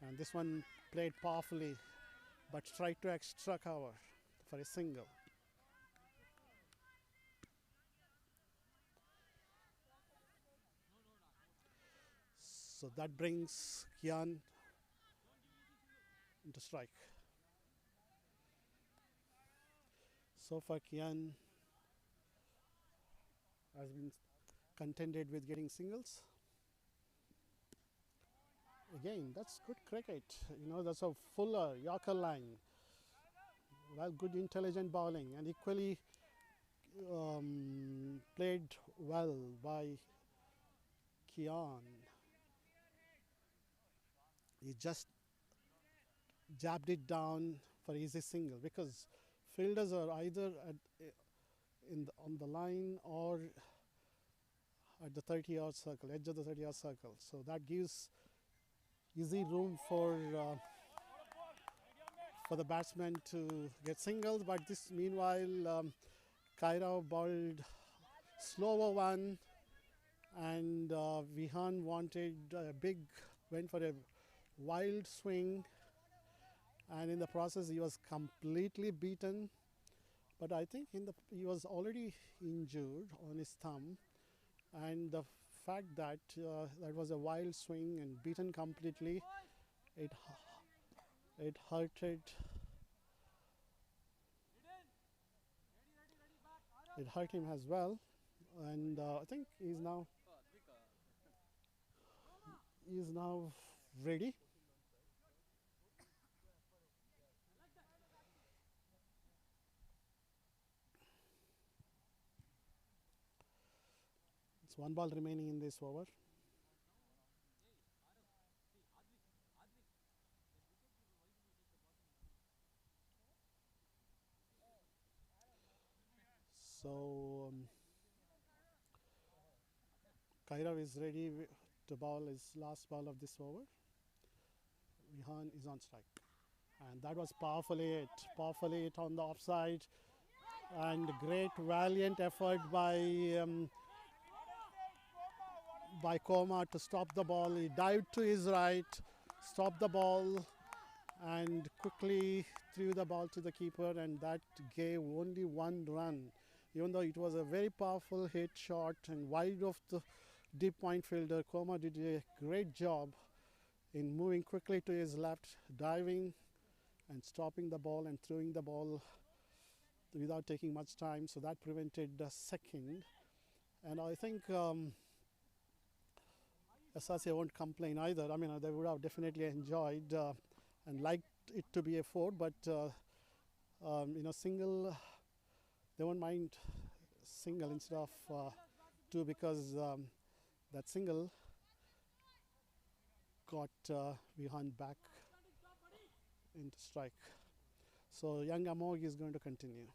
Speaker 2: And this one played powerfully, but tried to extra cover for a single. So that brings Kian into strike. So far Kian has been contented with getting singles. Again, that's good cricket. You know, that's a fuller Yorker line. Well, good intelligent bowling, and equally played well by Kian. He just jabbed it down for easy single because fielders are either on the line or at the 30-yard circle, edge of the 30-yard circle. So that gives easy room for the batsman to get singles. But this meanwhile, Kaira bowled slower one, and Vihan wanted a went for a wild swing, and in the process he was completely beaten. But I think he was already injured on his thumb, and the fact that that was a wild swing and beaten completely, it hurted. It hurt him as well, and I think he's now ready. It's one ball remaining in this over. So Kairav is ready to bowl his last ball of this over. Vihan is on strike, and that was powerfully hit on the offside, and great valiant effort by Koma to stop the ball. He dived to his right, stopped the ball, and quickly threw the ball to the keeper, and that gave only one run. Even though it was a very powerful hit shot and wide of the deep point fielder, Koma did a great job in moving quickly to his left, diving and stopping the ball and throwing the ball without taking much time. So that prevented the second. And I think SRCA won't complain either. I mean, they would have definitely enjoyed and liked it to be a 4, but single, they won't mind single instead of 2, because that single got Vihan back into strike. So young Amog is going to continue.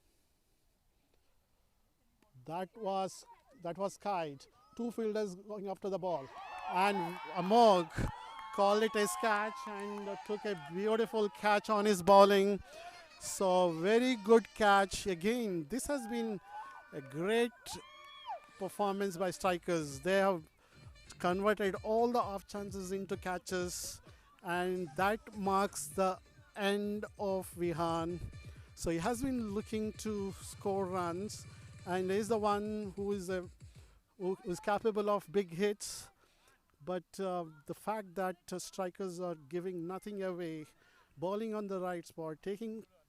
Speaker 2: That was kite. 2 fielders going after the ball, and Amog called it a catch and took a beautiful catch on his bowling. So very good catch again. This has been a great performance by strikers. They have converted all the off chances into catches, and that marks the end of Vihan. So he has been looking to score runs, and is the one who is capable of big hits. But the fact that strikers are giving nothing away, bowling on the right spot,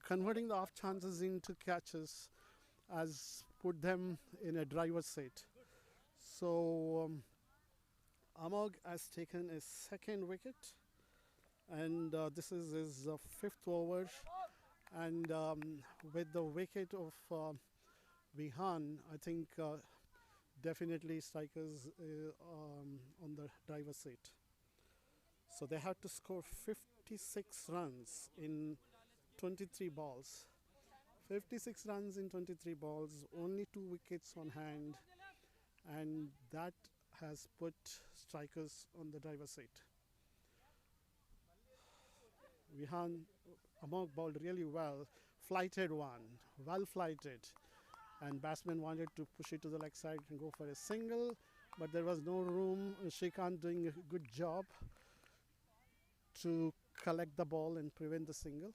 Speaker 2: converting the off chances into catches, has put them in a driver's seat. So Amog has taken a second wicket, and this is his 5th over. And with the wicket of Vihan, I think definitely strikers on the driver's seat. So they had to score 56 runs in 23 balls. 56 runs in 23 balls, only 2 wickets on hand, and that has put strikers on the driver's seat. Vihan Amog bowled really well, flighted one, well flighted, and batsman wanted to push it to the leg side and go for a single, but there was no room. Shrikant doing a good job to collect the ball and prevent the single.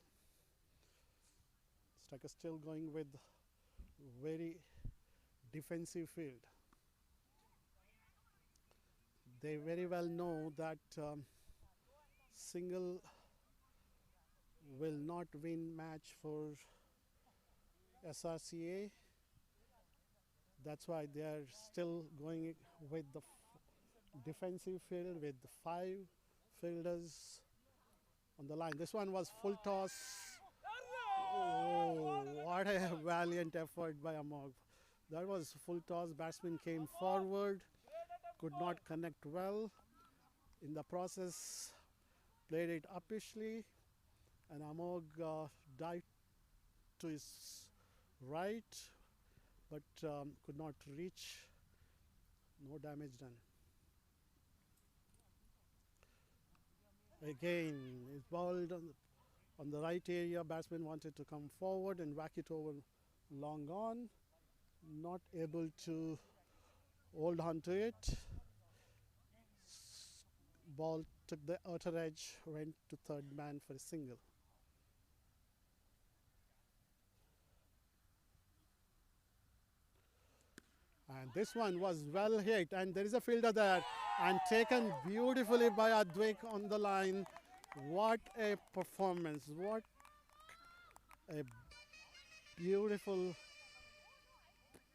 Speaker 2: Striker still going with very defensive field. They very well know that single will not win match for SRCA. That's why they are still going with the defensive field with 5 fielders on the line. This one was full toss. Oh, what a valiant effort by Amog. That was full toss. Batsman came forward, could not connect well. In the process, played it uppishly, and Amog dived to his right, but could not reach. No damage done. Again, it's balled on the right area. Batsman wanted to come forward and whack it over, long gone. Not able to hold on to it. Ball took the outer edge, went to third man for a single. And this one was well hit, and there is a fielder there, and taken beautifully by Advik on the line. What a performance! What a beautiful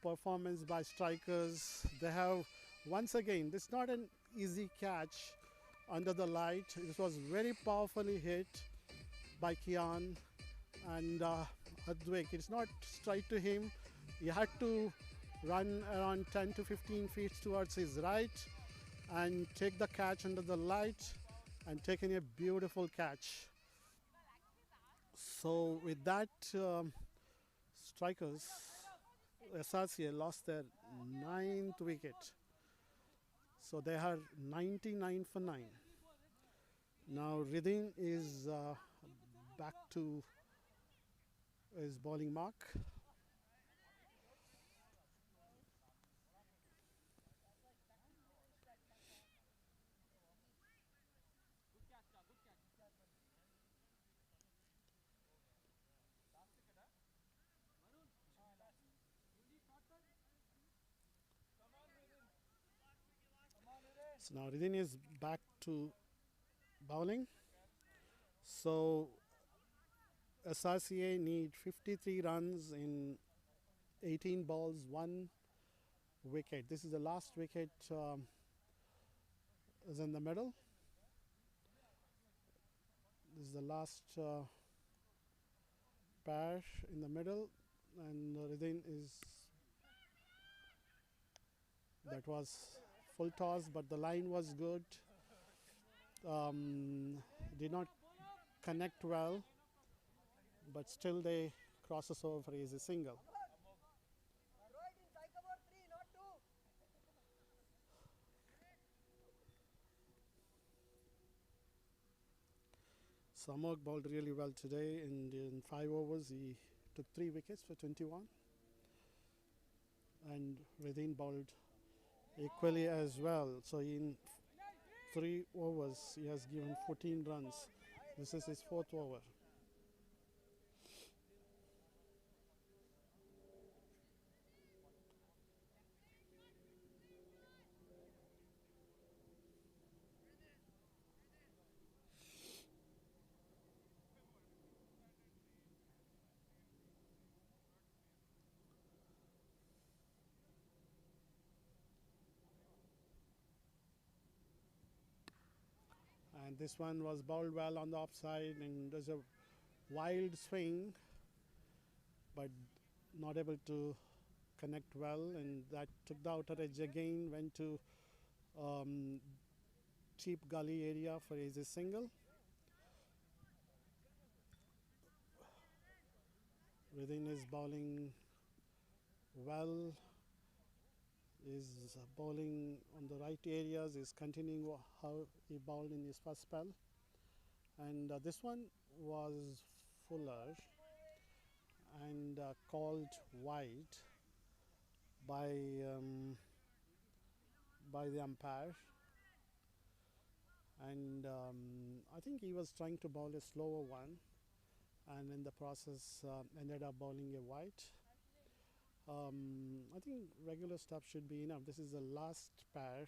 Speaker 2: performance by strikers. They have, once again, this is not an easy catch under the light. This was very powerfully hit by Kian and Advik. It's not straight to him. He had to run around 10 to 15 feet towards his right and take the catch under the light, and taking a beautiful catch. So with that, strikers, SRCA lost their 9th wicket. So they are 99 for 9. Now Ridin is back to his bowling mark. So now Ridin is back to bowling. So SRCA need 53 runs in 18 balls, 1 wicket. This is the last wicket, is in the middle. This is the last pair in the middle, and Ridin is, that was full toss, but the line was good. Did not connect well, but still they crosses over for easy single. Samok bowled really well today, and in 5 overs he took 3 wickets for 21. And Ridin bowled equally as well. So in 3 overs he has given 14 runs. This is his 4th over. And this one was bowled well on the offside, and there's a wild swing, but not able to connect well, and that took the outer edge again, went to cheap gully area for easy single. Ridin is bowling well, is bowling on the right areas, is continuing how he bowled in his first spell. And this one was fuller and called wide by the umpire. And I think he was trying to bowl a slower one, and in the process ended up bowling a wide. I think regular stuff should be enough. This is the last pair,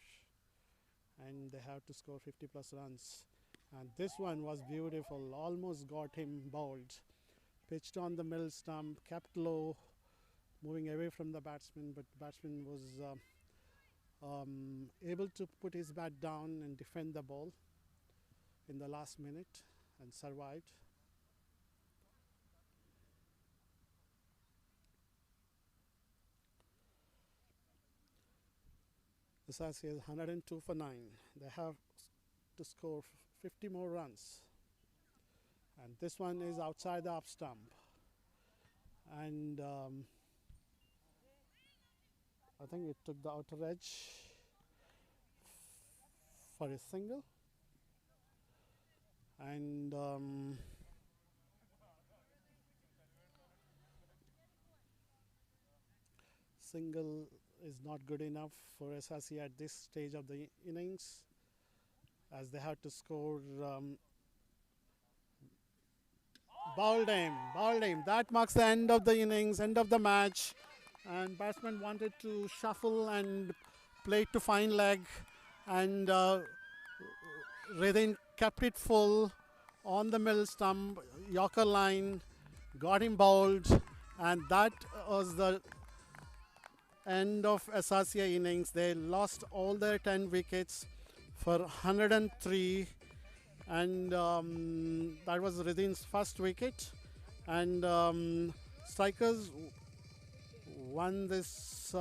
Speaker 2: and they have to score 50 plus runs. And this one was beautiful, almost got him bowled. Pitched on the middle stump, kept low, moving away from the batsman, but the batsman was able to put his bat down and defend the ball in the last minute and survived. The SRCA is 102 for 9. They have to score 50 more runs. And this one is outside the up stump. and I think it took the outer edge for a single, and single is not good enough for SRCA at this stage of the innings, as they have to score. Bowled him. That marks the end of the innings, end of the match. And batsman wanted to shuffle and play it to fine leg, and Redin kept it full on the middle stump, Yorker line, got him bowled, and that was the end of SRCA innings. They lost all their 10 wickets for 103, and that was Redin's first wicket. And Strikers won this